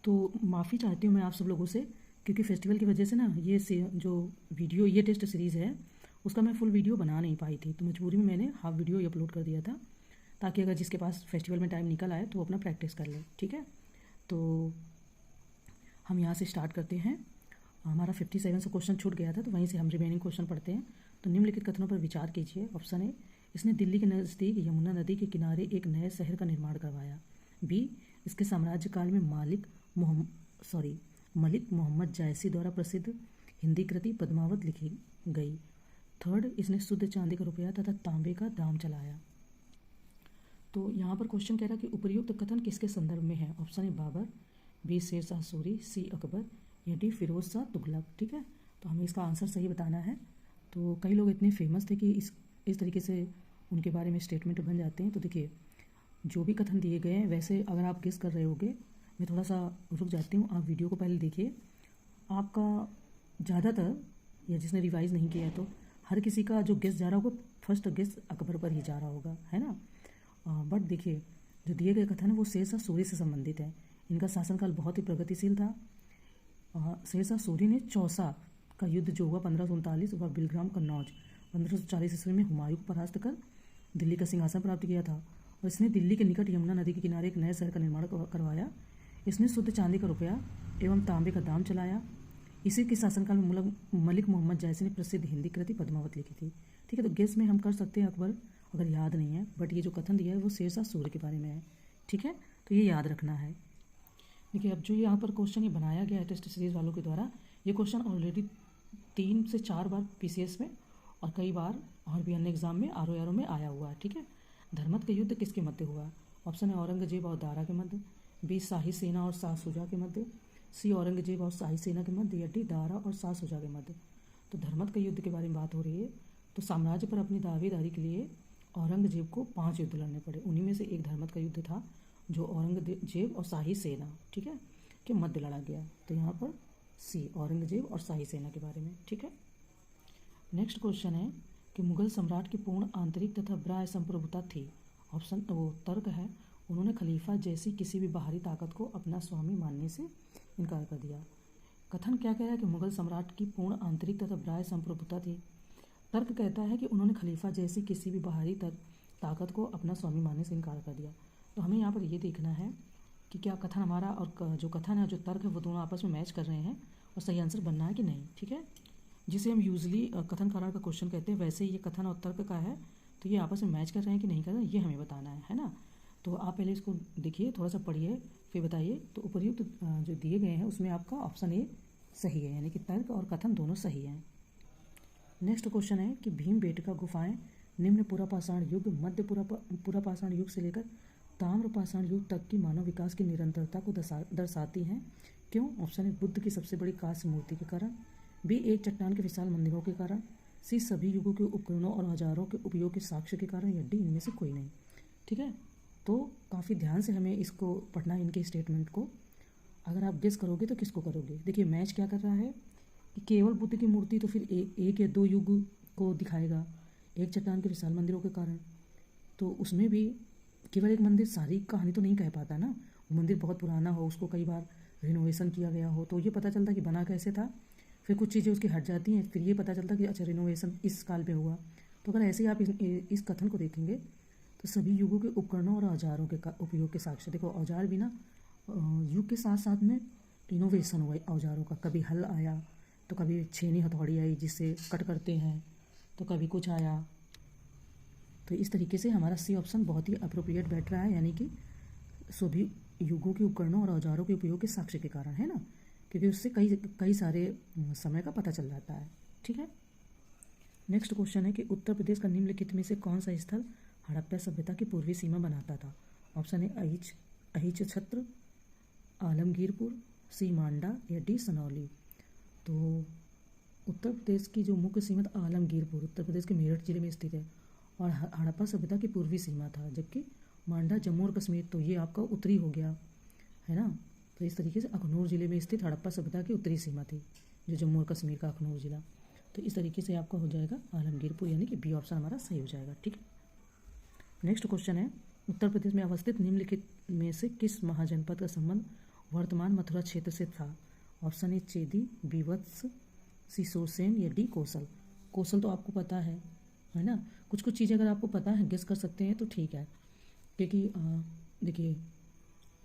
तो माफ़ी चाहती हूँ मैं आप सब लोगों से, क्योंकि फेस्टिवल की वजह से ना जो वीडियो ये टेस्ट सीरीज़ है उसका मैं फुल वीडियो बना नहीं पाई थी, तो मजबूरी में मैंने हाफ वीडियो ही अपलोड कर दिया था, ताकि अगर जिसके पास फेस्टिवल में टाइम निकल आए तो वो अपना प्रैक्टिस कर ले। ठीक है, तो हम यहाँ से स्टार्ट करते हैं। हमारा 57 से क्वेश्चन छूट गया था, तो वहीं से हम रिमेनिंग क्वेश्चन पढ़ते हैं। तो निम्नलिखित कथनों पर विचार कीजिए। ऑप्शन ए, इसने दिल्ली के नज़दीक यमुना नदी के किनारे एक नए शहर का निर्माण करवाया। बी, इसके साम्राज्य काल में मलिक मोहम्मद जायसी द्वारा प्रसिद्ध हिंदी कृति पद्मावत लिखी गई। थर्ड, इसने शुद्ध चांदी का रुपया तथा तांबे का दाम चलाया। तो यहाँ पर क्वेश्चन कह रहा है कि उपर्युक्त कथन किसके संदर्भ में है। ऑप्शन ए बाबर, बी शेर शाह सूरी, सी अकबर, या डी फिरोज शाह तुगलक। ठीक है, तो हमें इसका आंसर सही बताना है। तो कई लोग इतने फेमस थे कि इस तरीके से उनके बारे में स्टेटमेंट बन जाते हैं। तो देखिए, जो भी कथन दिए गए हैं वैसे अगर आप गेस कर रहे होगे, मैं थोड़ा सा रुक जाती हूँ, आप वीडियो को पहले देखिए। आपका ज़्यादातर, या जिसने रिवाइज़ नहीं किया है तो हर किसी का जो गेस जा रहा होगा, फर्स्ट गेस अकबर पर ही जा रहा होगा, है ना। बट देखिए, जो दिए गए कथन है वो शेर शाह सूरी से संबंधित है। इनका शासनकाल बहुत ही प्रगतिशील था। शेर शाह सूरी ने चौसा का युद्ध जो हुआ 1539 व बिलग्राम कन्नौज 1540 ईस्वी में हुमायूं को परास्त कर दिल्ली का सिंहासन प्राप्त किया था। और इसने दिल्ली के निकट यमुना नदी के किनारे एक नए शहर का निर्माण करवाया। इसने शुद्ध चांदी का रुपया एवं तांबे का दाम चलाया। इसी के शासनकाल में मलिक मोहम्मद जायसी ने प्रसिद्ध हिंदी कृति पद्मावत लिखी थी। ठीक है, तो गेस में हम कर सकते हैं अकबर, अगर याद नहीं है, बट ये जो कथन दिया है वो शेर शाह सूरी के बारे में है। ठीक है, तो ये याद रखना है। देखिए, अब जो यहाँ पर क्वेश्चन ये बनाया गया है टेस्ट सीरीज वालों के द्वारा, ये क्वेश्चन ऑलरेडी 3 से 4 बार पीसीएस में और कई बार और भी अन्य एग्जाम में आरओ में आया हुआ है। ठीक है, धर्मत का युद्ध किसके मध्य हुआ। ऑप्शन है औरंगजेब और दारा के मध्य, बी शाही सेना और शाह शुजा के मध्य, सी औरंगजेब और शाही सेना के मध्य, या डी दारा और शाह शुजा के मध्य। तो धर्मत का युद्ध के बारे में बात हो रही है। तो साम्राज्य पर अपनी दावेदारी के लिए औरंगजेब को 5 युद्ध लड़ने पड़े। उन्हीं में से एक धर्मत का युद्ध था जो औरंगजेब और शाही सेना, ठीक है, के मध्य लड़ा गया। तो यहाँ पर सी, औरंगजेब और शाही सेना के बारे में। ठीक है, नेक्स्ट क्वेश्चन है कि मुगल सम्राट की पूर्ण आंतरिक तथा बाह्य संप्रभुता थी। ऑप्शन वो तर्क है, उन्होंने खलीफा जैसी किसी भी बाहरी ताकत को अपना स्वामी मानने से इनकार कर दिया। कथन क्या कह रहा है कि मुगल सम्राट की पूर्ण आंतरिक तथा बाह्य संप्रभुता थी। तर्क कहता है कि उन्होंने खलीफा जैसी किसी भी बाहरी ताकत को अपना स्वामी मानने से इनकार कर दिया। तो हमें यहाँ पर ये देखना है कि क्या कथन हमारा और जो कथन है, जो तर्क है, वो दोनों आपस में मैच कर रहे हैं और सही आंसर बनना है कि नहीं। ठीक है, जिसे हम यूजली कथन कारण का क्वेश्चन कहते हैं, वैसे ये कथन और तर्क का है। तो ये आपस में मैच कर रहे हैं कि नहीं कर रहे हैं, ये हमें बताना है ना। तो आप पहले इसको देखिए, थोड़ा सा पढ़िए, फिर बताइए। तो उपर्युक्त जो दिए गए हैं उसमें आपका ऑप्शन ए सही है, यानी कि तर्क और कथन दोनों सही हैं। नेक्स्ट क्वेश्चन है कि भीमबेटका गुफाएं निम्न पुरापाषाण युग, मध्य पुरापाषाण युग से लेकर ताम्रपाषाण युग तक की मानव विकास की निरंतरता को दर्शाती हैं। क्यों। ऑप्शन है बुद्ध की सबसे बड़ी कांस्य मूर्ति के कारण, बी एक चट्टान के विशाल मंदिरों के कारण, सी सभी युगों के उपकरणों और औजारों के उपयोग के साक्ष्य के कारण, या डी इनमें से कोई नहीं। ठीक है, तो काफ़ी ध्यान से हमें इसको पढ़ना है, इनके स्टेटमेंट को। अगर आप गेस करोगे तो किसको करोगे। देखिए, मैच क्या कर रहा है कि केवल बुद्ध की मूर्ति तो फिर एक या दो युग को दिखाएगा, एक चट्टान के विशाल मंदिरों के कारण। तो उसमें भी केवल एक मंदिर सारी कहानी तो नहीं कह पाता ना। वो मंदिर बहुत पुराना हो, उसको कई बार रिनोवेशन किया गया हो, तो ये पता चलता कि बना कैसे था। फिर कुछ चीज़ें उसकी हट जाती हैं, फिर ये पता चलता कि अच्छा रिनोवेशन इस काल पे हुआ। तो अगर ऐसे ही आप इस कथन को देखेंगे तो सभी युगों के उपकरणों और औजारों के उपयोग के साक्ष्य। देखो, औजार भी ना युग के साथ साथ में इनोवेशन हुआ औजारों का। कभी हल आया, तो कभी छेनी हथौड़ी आई जिससे कट करते हैं, तो कभी कुछ आया। तो इस तरीके से हमारा सी ऑप्शन बहुत ही अप्रोप्रिएट बैठ रहा है, यानी कि सभी युगों के उपकरणों और औजारों के उपयोग के साक्ष्य के कारण, है ना, क्योंकि उससे कई सारे समय का पता चल जाता है। ठीक है, नेक्स्ट क्वेश्चन है कि उत्तर प्रदेश का निम्नलिखित में से कौन सा स्थल हड़प्पा सभ्यता की पूर्वी सीमा बनाता था। ऑप्शन है अहिच छत्र, आलमगीरपुर, सी मांडा, या डी सनौली। तो उत्तर प्रदेश की जो मुख्य सीमा आलमगीरपुर उत्तर प्रदेश के मेरठ जिले में स्थित है और हड़प्पा सभ्यता की पूर्वी सीमा था, जबकि मांडा जम्मू और कश्मीर, तो ये आपका उत्तरी हो गया, है ना। तो इस तरीके से अखनूर जिले में स्थित हड़प्पा सभ्यता की उत्तरी सीमा थी, जो जम्मू और कश्मीर का अखनूर जिला। तो इस तरीके से आपका हो जाएगा आलमगीरपुर, यानी कि बी ऑप्शन हमारा सही हो जाएगा। ठीक है, नेक्स्ट क्वेश्चन है उत्तर प्रदेश में अवस्थित निम्नलिखित में से किस महाजनपद का संबंध वर्तमान मथुरा क्षेत्र से था? ऑप्शन ए चेदी, बी वत्स, सी सोरसेन या डी कौशल। कौशल तो आपको पता है ना। कुछ कुछ चीज़ें अगर आपको पता है, गेस कर सकते हैं तो ठीक है, क्योंकि देखिए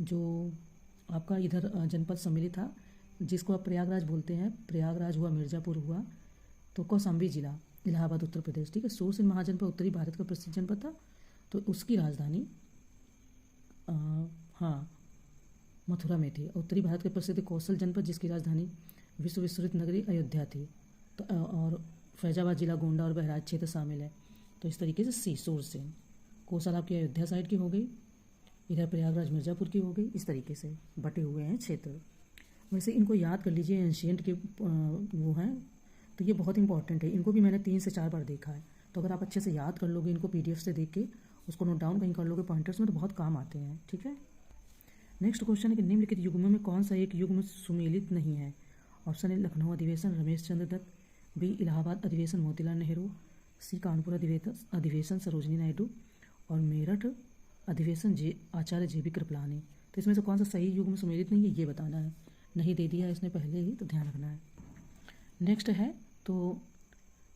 जो आपका इधर जनपद सम्मिलित था, जिसको आप प्रयागराज बोलते हैं, प्रयागराज हुआ, मिर्ज़ापुर हुआ, तो कौशाम्बी जिला, इलाहाबाद उत्तर प्रदेश, ठीक है। सोरसेन महाजनपद उत्तरी भारत का प्रसिद्ध जनपद था, तो उसकी राजधानी हाँ मथुरा में थी। उत्तरी भारत के प्रसिद्ध कौशल जनपद, जिसकी राजधानी विश्व विस्तृत नगरी अयोध्या थी, तो और फैजाबाद जिला, गोंडा और बहराइच क्षेत्र शामिल है। तो इस तरीके से सी सोरसेन। कौशल आपकी अयोध्या साइड की हो गई, इधर प्रयागराज मिर्ज़ापुर की हो गई। इस तरीके से बटे हुए हैं क्षेत्र। वैसे इनको याद कर लीजिए, एंशियंट के वो हैं, तो ये बहुत इंपॉर्टेंट है। इनको भी मैंने 3 से 4 बार देखा है, तो अगर आप अच्छे से याद कर लोगे इनको, PDF से देख के उसको नोट डाउन कहीं कर लोगे पॉइंटर्स में, तो बहुत काम आते हैं, ठीक है। नेक्स्ट क्वेश्चन है कि निम्नलिखित युग्मों में कौन सा एक युग्म सुमेलित नहीं है? ऑप्शन ए लखनऊ अधिवेशन रमेश चंद्र दत्त, बी इलाहाबाद अधिवेशन मोतीलाल नेहरू, सी कानपुर अधिवेशन सरोजिनी नायडू और मेरठ अधिवेशन आचार्य JB कृपलानी। तो इसमें से कौन सा सही युग्म सुमेलित नहीं है, ये बताना है। नहीं दे दिया है इसने पहले ही, तो ध्यान रखना है। नेक्स्ट है, तो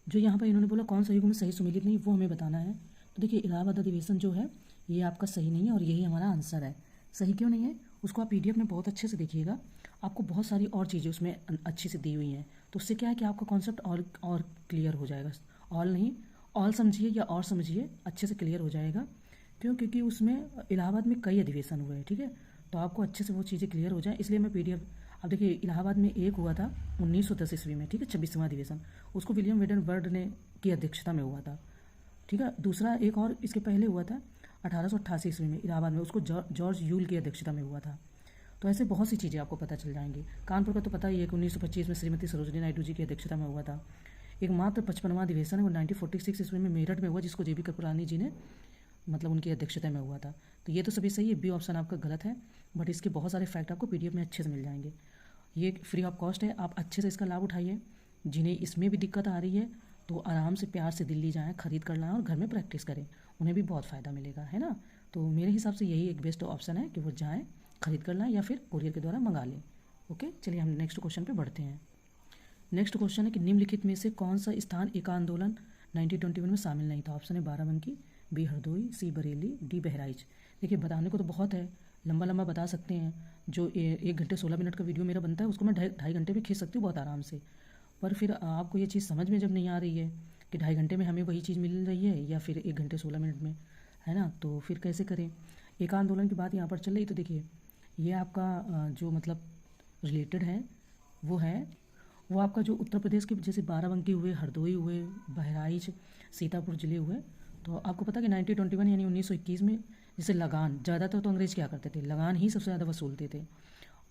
जो यहाँ पर इन्होंने बोला कौन सा युग्म सही सुमेलित नहीं, वो हमें बताना है। तो देखिए इलाहाबाद अधिवेशन जो है ये आपका सही नहीं है, और यही हमारा आंसर है। सही क्यों नहीं है, उसको आप PDF में बहुत अच्छे से देखिएगा, आपको बहुत सारी और चीज़ें उसमें अच्छी से दी हुई हैं, तो उससे क्या है कि आपका कॉन्सेप्ट और क्लियर हो जाएगा। ऑल नहीं, ऑल समझिए या और समझिए, अच्छे से क्लियर हो जाएगा। क्यों? क्योंकि उसमें इलाहाबाद में कई अधिवेशन हुए हैं, ठीक है, तो आपको अच्छे से वो चीज़ें क्लियर हो जाए, इसलिए मैं PDF। अब देखिए इलाहाबाद में एक हुआ था 1910 ईस्वी में, ठीक है, 26वां अधिवेशन, उसको विलियम वेडन बर्ड ने की अध्यक्षता में हुआ था, ठीक है। दूसरा एक और इसके पहले हुआ था 1888 ईस्वी में इलाहाबाद में, उसको जॉर्ज यूल की अध्यक्षता में हुआ था। तो ऐसे बहुत सी चीज़ें आपको पता चल जाएंगी। कानपुर का तो पता ही है कि 1925 में श्रीमती सरोजिनी नायडू जी की अध्यक्षता में हुआ था। एक मात्र 55वां अधिवेशन है वो 1946 ईस्वी में मेरठ में हुआ, जिसको JB कृपलानी जी ने मतलब उनकी अध्यक्षता में हुआ था। तो ये तो सभी सही है, बी ऑप्शन आपका गलत है, बट इसके बहुत सारे फैक्ट आपको PDF में अच्छे से मिल जाएंगे। ये फ्री ऑफ कॉस्ट है, आप अच्छे से इसका लाभ उठाइए। जिन्हें इसमें भी दिक्कत आ रही है तो आराम से प्यार से दिल्ली जाएँ, खरीद कर लाएँ और घर में प्रैक्टिस करें, उन्हें भी बहुत फ़ायदा मिलेगा, है ना। तो मेरे हिसाब से यही एक बेस्ट ऑप्शन है कि वो जाएँ, खरीद कर लाएँ या फिर कोरियर के द्वारा मंगा लें। ओके, चलिए हम नेक्स्ट क्वेश्चन पे बढ़ते हैं। नेक्स्ट क्वेश्चन है कि निम्नलिखित में से कौन सा स्थान एका आंदोलन 1921 में शामिल नहीं था? ऑप्शन है बाराबंकी, बी हरदोई, सी बरेली, डी बहराइच। देखिए बताने को तो बहुत है, लंबा लंबा बता सकते हैं। जो 1 घंटे 16 मिनट का वीडियो मेरा बनता है उसको मैं 2.5 घंटे में खींच सकती हूँ बहुत आराम से। पर फिर आपको ये चीज़ समझ में जब नहीं आ रही है कि 2.5 घंटे में हमें वही चीज़ मिल रही है या फिर 1 घंटे 16 मिनट में, है ना, तो फिर कैसे करें। एक आंदोलन की बात यहाँ पर चल रही, तो देखिए ये आपका जो मतलब रिलेटेड है वो आपका जो उत्तर प्रदेश के जैसे बाराबंकी हुए, हरदोई हुए, बहराइच, सीतापुर जिले हुए। तो आपको पता है कि 1921 यानी 1921 में जैसे लगान, ज़्यादातर तो अंग्रेज़ क्या करते थे, लगान ही सबसे ज़्यादा वसूलते थे।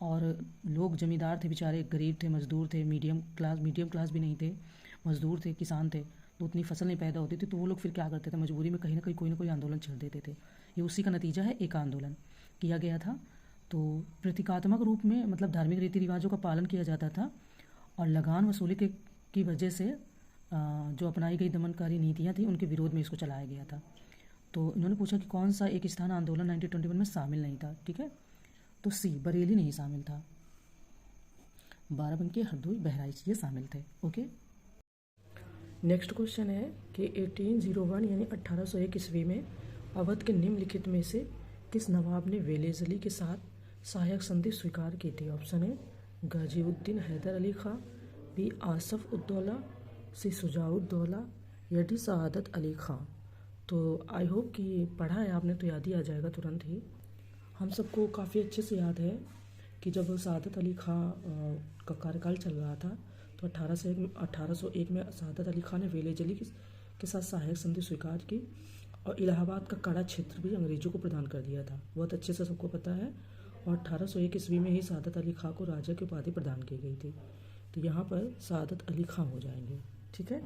और लोग ज़मींदार थे बेचारे, गरीब थे, मज़दूर थे, मीडियम क्लास भी नहीं थे, मज़दूर थे, किसान थे, तो उतनी फसल नहीं पैदा होती थी, तो वो लोग फिर क्या करते थे, मजबूरी में कहीं ना कहीं कोई ना कोई आंदोलन छेड़ देते थे। ये उसी का नतीजा है, एक आंदोलन किया गया था। तो प्रतीकात्मक रूप में मतलब धार्मिक रीति रिवाजों का पालन किया जाता था, और लगान वसूली की वजह से जो अपनाई गई दमनकारी नीतियाँ थी उनके विरोध में इसको चलाया गया था। तो इन्होंने पूछा कि कौन सा एक स्थान आंदोलन 1921 में शामिल नहीं था, ठीक है, तो सी बरेली नहीं शामिल था, बाराबंकी, हरदोई, बहराइच ये शामिल थे। ओके, नेक्स्ट क्वेश्चन है कि 1801 यानी 1801 ईस्वी में अवध के निम्नलिखित में से किस नवाब ने वेलेज़ली के साथ सहायक संधि स्वीकार की थी? ऑप्शन है गाजीउद्दीन हैदर अली खां, बी आसफ उद्दौला, सी शुजाउद्दौला या डी सआदत अली खां। तो आई होप कि पढ़ा है आपने तो याद ही आ जाएगा तुरंत ही। हम सबको काफ़ी अच्छे से याद है कि जब सआदत अली खां का कार्यकाल चल रहा था तो 1801 में सआदत अली खां ने वेलेज़ली के साथ सहायक संधि स्वीकार की, और इलाहाबाद का कड़ा क्षेत्र भी अंग्रेजों को प्रदान कर दिया था, बहुत अच्छे से सबको पता है। और 1801 ईस्वी में ही सआदत अली खां को राजा की उपाधि प्रदान की गई थी, तो यहाँ पर सआदत अली खां हो जाएंगे, ठीक है।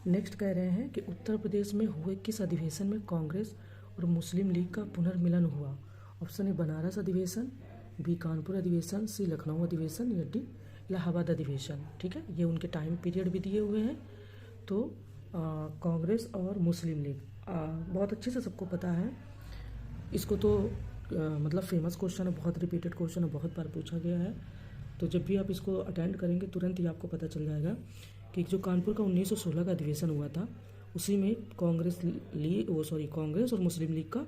नेक्स्ट कह रहे हैं कि उत्तर प्रदेश में हुए किस अधिवेशन में कांग्रेस और मुस्लिम लीग का पुनर्मिलन हुआ? ऑप्शन है बनारस अधिवेशन, बी कानपुर अधिवेशन, सी लखनऊ अधिवेशन या डी इलाहाबाद अधिवेशन, ठीक है। ये उनके टाइम पीरियड भी दिए हुए हैं। तो कांग्रेस और मुस्लिम लीग बहुत अच्छे से सबको पता है, इसको तो मतलब फेमस क्वेश्चन है, बहुत रिपीटेड क्वेश्चन है, बहुत बार पूछा गया है। तो जब भी आप इसको अटेंड करेंगे तुरंत ही आपको पता चल जाएगा कि जो कानपुर का 1916 का अधिवेशन हुआ था उसी में कांग्रेस और मुस्लिम लीग का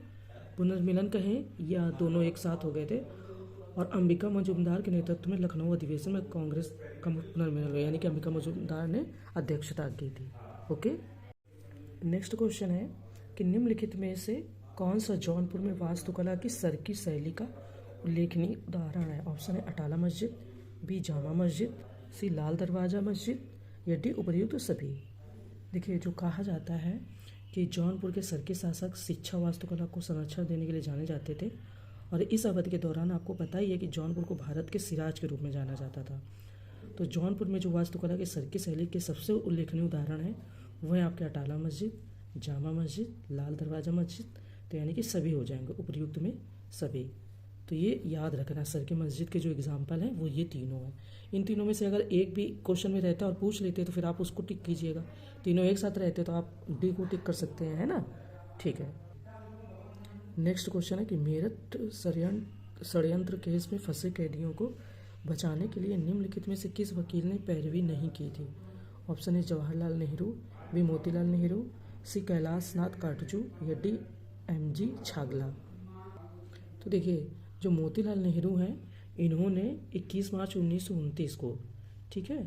पुनर्मिलन कहें या दोनों एक साथ हो गए थे, और अंबिका मजूमदार के नेतृत्व में लखनऊ अधिवेशन में कांग्रेस का पुनर्मिलन हुआ, यानी कि अंबिका मजूमदार ने अध्यक्षता की थी। ओके, नेक्स्ट क्वेश्चन है कि निम्नलिखित में से कौन सा जौनपुर में वास्तुकला की सर्की शैली का उल्लेखनीय उदाहरण है? ऑप्शन है अटाला मस्जिद, बी जामा मस्जिद, सी लाल दरवाजा मस्जिद, या डी उपर्युक्त सभी। देखिए, जो कहा जाता है कि जौनपुर के सर्की शासक शिक्षा वास्तुकला को संरक्षण देने के लिए जाने जाते थे, और इस अवधि के दौरान आपको पता ही है कि जौनपुर को भारत के सिराज के रूप में जाना जाता था। तो जौनपुर में जो वास्तुकला की सर्की शैली के सबसे उल्लेखनीय उदाहरण है वह है आपके अटाला मस्जिद, जामा मस्जिद, लाल दरवाजा मस्जिद। तो यानी कि सभी हो जाएंगे, उपर्युक्त में सभी। तो ये याद रखना, सर्की मस्जिद के जो एग्जाम्पल हैं वो ये तीनों हैं। इन तीनों में से अगर एक भी क्वेश्चन में रहता है और पूछ लेते तो फिर आप उसको टिक कीजिएगा। तीनों एक साथ रहते तो आप डी को टिक कर सकते हैं, है ना। ठीक है, नेक्स्ट क्वेश्चन है कि मेरठ षड्यंत्र केस में फंसे कैदियों को बचाने के लिए निम्नलिखित में से किस वकील ने पैरवी नहीं की थी? ऑप्शन है जवाहरलाल नेहरू, बी मोतीलाल नेहरू, सी कैलाश नाथ काटजू, या डी एमजी छागला। तो देखिए, जो मोतीलाल नेहरू हैं इन्होंने 21 मार्च 1929 को, ठीक है,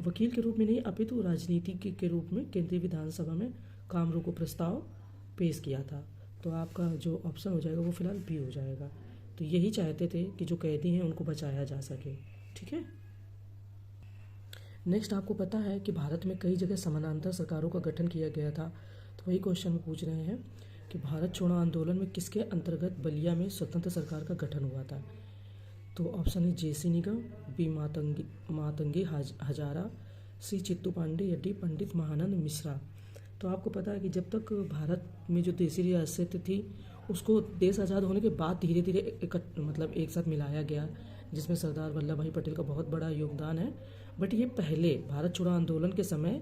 वकील के रूप में नहीं अपितु राजनीतिज्ञ के रूप में केंद्रीय विधानसभा में काम रोको प्रस्ताव पेश किया था। तो आपका जो ऑप्शन हो जाएगा वो फिलहाल बी हो जाएगा। तो यही चाहते थे कि जो कैदी हैं उनको बचाया जा सके। ठीक है, नेक्स्ट आपको पता है कि भारत में कई जगह समानांतर सरकारों का गठन किया गया था। तो वही क्वेश्चन में पूछ रहे हैं कि भारत छोड़ो आंदोलन में किसके अंतर्गत बलिया में स्वतंत्र सरकार का गठन हुआ था? तो ऑप्शन है जेसी निगम, बी मातंगी हजारा, सी चित्तू पांडे, या डी पंडित महानंद मिश्रा। तो आपको पता है कि जब तक भारत में जो देसी रियासत थी उसको देश आज़ाद होने के बाद धीरे धीरे एक साथ मिलाया गया, जिसमें सरदार वल्लभ भाई पटेल का बहुत बड़ा योगदान है। बट ये पहले भारत छोड़ो आंदोलन के समय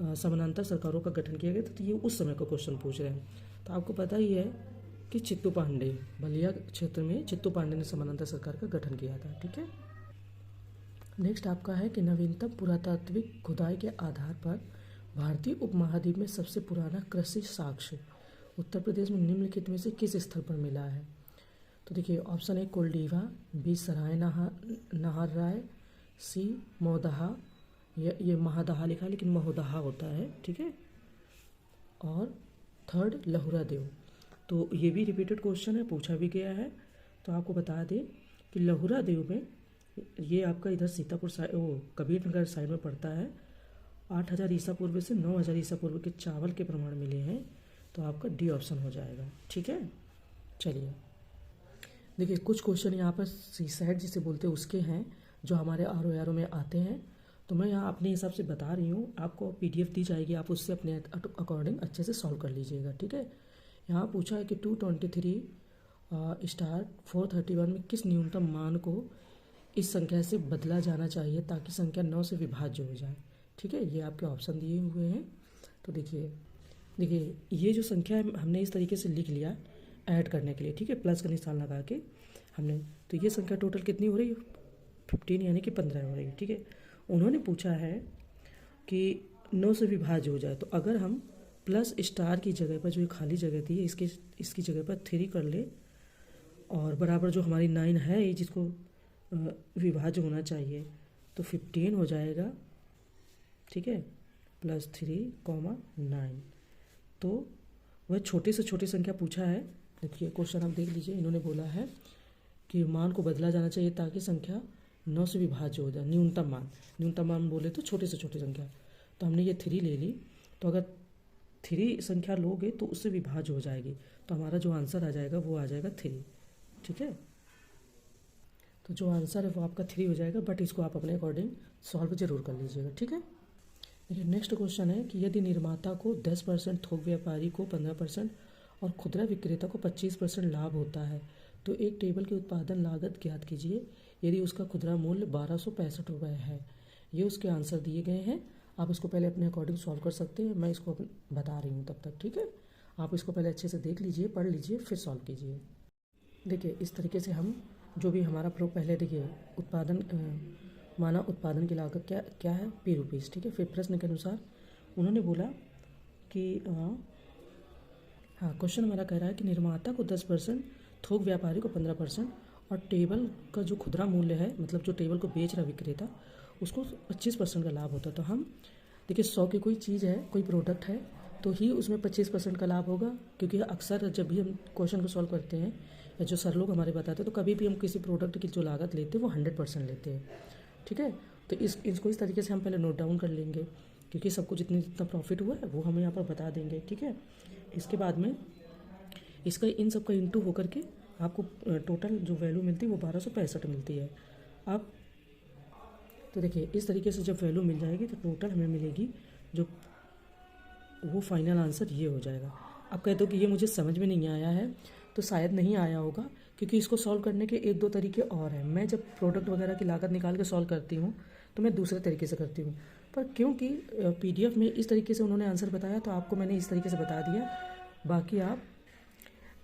समानांतर सरकारों का गठन किया गया था। तो ये उस समय का क्वेश्चन पूछ रहे हैं। तो आपको पता ही है कि चित्तू पांडे, बलिया क्षेत्र में चित्तू पांडे ने समानांतर सरकार का गठन किया था। ठीक है, नेक्स्ट आपका है कि नवीनतम पुरातात्विक खुदाई के आधार पर भारतीय उपमहाद्वीप में सबसे पुराना कृषि साक्ष्य उत्तर प्रदेश में निम्नलिखित में से किस स्थल पर मिला है? तो देखिए, ऑप्शन ए कोल्डीवा, बी सराय नहार राय, सी मोदहा, ये महादहा लिखा है लेकिन महोदहा होता है। ठीक है, और थर्ड लहुरा देव। तो ये भी रिपीटेड क्वेश्चन है, पूछा भी गया है। तो आपको बता दें कि लहुरा देव में ये आपका इधर सीतापुर साइड, कबीर नगर साइड में पड़ता है। 8000 ईसा पूर्व से 9000 ईसा पूर्व के चावल के प्रमाण मिले हैं। तो आपका डी ऑप्शन हो जाएगा। ठीक है, चलिए देखिए, कुछ क्वेश्चन यहाँ पर सी साइड जिसे बोलते हैं उसके हैं जो हमारे RORO में आते हैं। तो मैं यहाँ अपने हिसाब से बता रही हूँ, आपको PDF दी जाएगी, आप उससे अपने अकॉर्डिंग अच्छे से सॉल्व कर लीजिएगा। ठीक है, यहाँ पूछा है कि 223 स्टार 431 में किस न्यूनतम मान को इस संख्या से बदला जाना चाहिए ताकि संख्या 9 से विभाज्य हो जाए। ठीक है, ये आपके ऑप्शन दिए हुए हैं। तो देखिए ये जो संख्या है हमने इस तरीके से लिख लिया ऐड करने के लिए। ठीक है, प्लस का निशान लगा के हमने, तो ये संख्या टोटल कितनी हो रही है? 15 यानी कि 15 हो रही है। ठीक है, उन्होंने पूछा है कि 9 से विभाज्य हो जाए। तो अगर हम प्लस स्टार की जगह पर जो खाली जगह थी इसकी जगह पर 3 कर ले, और बराबर जो हमारी 9 है ये जिसको विभाज्य होना चाहिए, तो 15 हो जाएगा। ठीक है, +3, 9। तो वह छोटी से छोटी संख्या पूछा है। देखिए क्वेश्चन आप देख लीजिए, इन्होंने बोला है कि मान को बदला जाना चाहिए ताकि संख्या 9 से विभाज्य हो जाए। न्यूनतम मान बोले तो छोटे से छोटी संख्या। तो हमने ये 3 ले ली, तो अगर 3 संख्या लोगे तो उससे विभाज्य हो जाएगी। तो हमारा जो आंसर आ जाएगा वो आ जाएगा 3। ठीक है, तो जो आंसर है वो आपका 3 हो जाएगा। बट इसको आप अपने अकॉर्डिंग सॉल्व जरूर कर लीजिएगा। ठीक है, देखिए नेक्स्ट क्वेश्चन है कि यदि निर्माता को 10%, थोक व्यापारी को 15% और खुदरा विक्रेता को 25% लाभ होता है तो एक टेबल की उत्पादन लागत ज्ञात कीजिए यदि उसका खुदरा मूल्य 1265 रुपये है। ये उसके आंसर दिए गए हैं। आप इसको पहले अपने अकॉर्डिंग सॉल्व कर सकते हैं, मैं इसको बता रही हूँ तब तक। ठीक है, आप इसको पहले अच्छे से देख लीजिए, पढ़ लीजिए, फिर सॉल्व कीजिए। देखिए इस तरीके से हम जो भी हमारा प्रो पहले देखिए उत्पादन मानव उत्पादन की लागत क्या क्या है ₹P, ठीक है। फिर प्रश्न के अनुसार उन्होंने बोला कि हाँ, क्वेश्चन हमारा कह रहा है कि निर्माता को 10%, थोक व्यापारी को 15% और टेबल का जो खुदरा मूल्य है, मतलब जो टेबल को बेच रहा विक्रेता, उसको 25% का लाभ होता है। तो हम देखिए 100 की कोई चीज़ है, कोई प्रोडक्ट है, तो ही उसमें 25% का लाभ होगा, क्योंकि अक्सर जब भी हम क्वेश्चन को सॉल्व करते हैं या जो सर लोग हमारे बताते हैं, तो कभी भी हम किसी प्रोडक्ट की जो लागत लेते हैं वो 100% लेते हैं, ठीक है। तो इसको इस तरीके से हम पहले नोट डाउन कर लेंगे, क्योंकि सबको जितना प्रॉफिट हुआ है वो हमें यहाँ पर बता देंगे, ठीक है। इसके बाद में इसका इन सब का इंटू होकर के आपको टोटल जो वैल्यू मिलती है वो 1265 मिलती है। अब तो देखिए इस तरीके से जब वैल्यू मिल जाएगी तो टोटल हमें मिलेगी जो वो फाइनल आंसर ये हो जाएगा। अब कहते हो कि ये मुझे समझ में नहीं आया है, तो शायद नहीं आया होगा, क्योंकि इसको सॉल्व करने के 1-2 तरीके और हैं। मैं जब प्रोडक्ट वगैरह की लागत निकाल के सॉल्व करती हूँ तो मैं दूसरे तरीके से करती हूँ, पर क्योंकि PDF में इस तरीके से उन्होंने आंसर बताया तो आपको मैंने इस तरीके से बता दिया। बाकी आप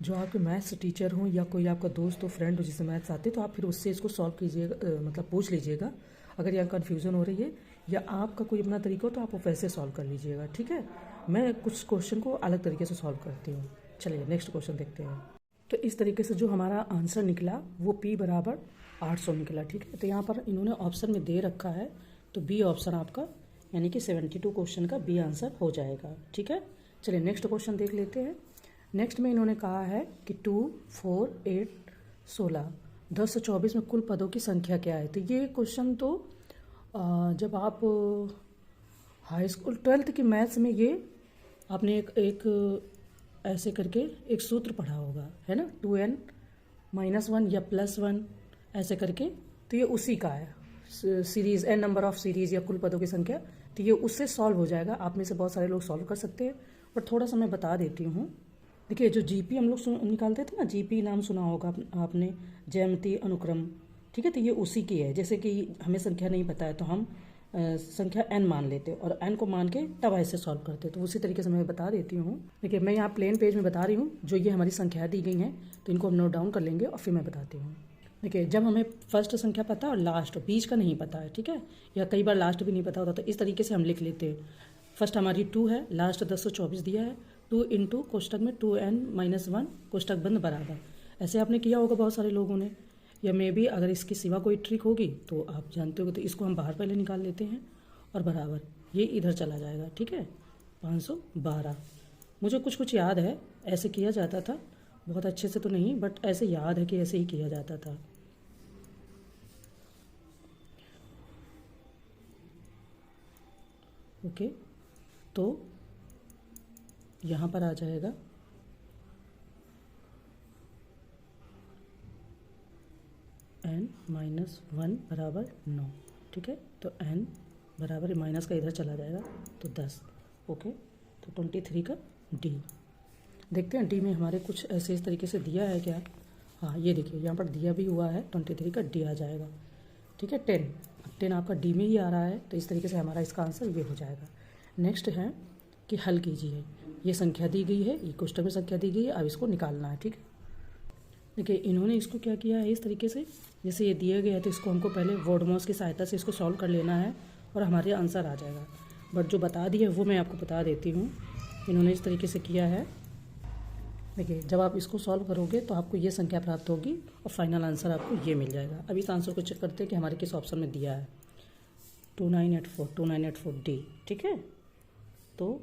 जो आपके मैथ्स टीचर हों या कोई आपका दोस्त हो, फ्रेंड हो जिससे मैथ्स आते, तो आप फिर उससे इसको सॉल्व कीजिएगा, मतलब पूछ लीजिएगा अगर यहाँ कन्फ्यूज़न हो रही है, या आपका कोई अपना तरीका हो तो आप वो वैसे सॉल्व कर लीजिएगा, ठीक है। मैं कुछ क्वेश्चन को अलग तरीके से सॉल्व करती हूँ। चलिए नेक्स्ट क्वेश्चन देखते हैं। तो इस तरीके से जो हमारा आंसर निकला वो P बराबर 800 निकला, ठीक है। तो यहाँ पर इन्होंने ऑप्शन में दे रखा है, तो बी ऑप्शन आपका यानी कि 72 क्वेश्चन का बी आंसर हो जाएगा, ठीक है। चलिए नेक्स्ट क्वेश्चन देख लेते हैं। नेक्स्ट में इन्होंने कहा है कि 2, 4, 8, 16, 1024 में कुल पदों की संख्या क्या है। तो ये क्वेश्चन तो जब आप हाई स्कूल 12th की मैथ्स में ये आपने एक ऐसे करके एक सूत्र पढ़ा होगा, है ना, 2n-1 या +1 ऐसे करके, तो ये उसी का है series, n number of series या कुल पदों की संख्या। तो ये उससे सॉल्व हो जाएगा। आप में से बहुत सारे लोग सॉल्व कर सकते हैं, पर थोड़ा सा मैं बता देती हूँ। देखिए जो GP हम लोग निकालते थे ना, GP नाम सुना होगा आपने, ज्यामिति अनुक्रम, ठीक है। तो ये उसी की है। जैसे कि हमें संख्या नहीं पता है तो हम संख्या n मान लेते और n को मान के तब ऐसे सॉल्व करते, तो उसी तरीके से मैं बता देती हूँ। देखिए मैं यहाँ प्लेन पेज में बता रही हूँ, जो ये हमारी संख्या दी गई हैं, तो इनको हम नोट डाउन कर लेंगे और फिर मैं बताती हूँ। देखिए जब हमें फर्स्ट संख्या पता और लास्ट बीच का नहीं पता है, ठीक है, या कई बार लास्ट भी नहीं पता होता, तो इस तरीके से हम लिख लेते हैं। फर्स्ट हमारी 2 है, लास्ट 1024 दिया है, 2 इंटू कोष्टक में 2n-1 कोष्टक बंद बराबर। ऐसे आपने किया होगा बहुत सारे लोगों ने, या मे बी अगर इसके सिवा कोई ट्रिक होगी तो आप जानते हो। तो इसको हम बाहर पहले निकाल लेते हैं और बराबर ये इधर चला जाएगा, ठीक है। 512 मुझे कुछ कुछ याद है, ऐसे किया जाता था, बहुत अच्छे से तो नहीं, बट ऐसे याद है कि ऐसे ही किया जाता था। ओके, तो यहाँ पर आ जाएगा n-1 बराबर 9, ठीक है। तो n बराबर माइनस का इधर चला जाएगा तो 10। ओके, तो 23 का D। देखते हैं D में हमारे कुछ ऐसे इस तरीके से दिया है क्या। हाँ ये देखिए यहाँ पर दिया भी हुआ है, 23 का D आ जाएगा, ठीक है। 10 आपका D में ही आ रहा है, तो इस तरीके से हमारा इसका आंसर ये हो जाएगा। नेक्स्ट है कि हल कीजिए, ये संख्या दी गई है, ये कोष्टक में संख्या दी गई है, अब इसको निकालना है, ठीक है। देखिए इन्होंने इसको क्या किया है, इस तरीके से जैसे ये दिया गया है तो इसको हमको पहले वर्डमॉस की सहायता से इसको सॉल्व कर लेना है और हमारे आंसर आ जाएगा। बट जो बता दिया वो मैं आपको बता देती हूँ, इन्होंने इस तरीके से किया है। देखिए जब आप इसको सॉल्व करोगे तो आपको ये संख्या प्राप्त होगी और फाइनल आंसर आपको ये मिल जाएगा। अब इस आंसर को चेक करते हैं कि हमारे किस ऑप्शन में दिया है। 2984 D, ठीक है। तो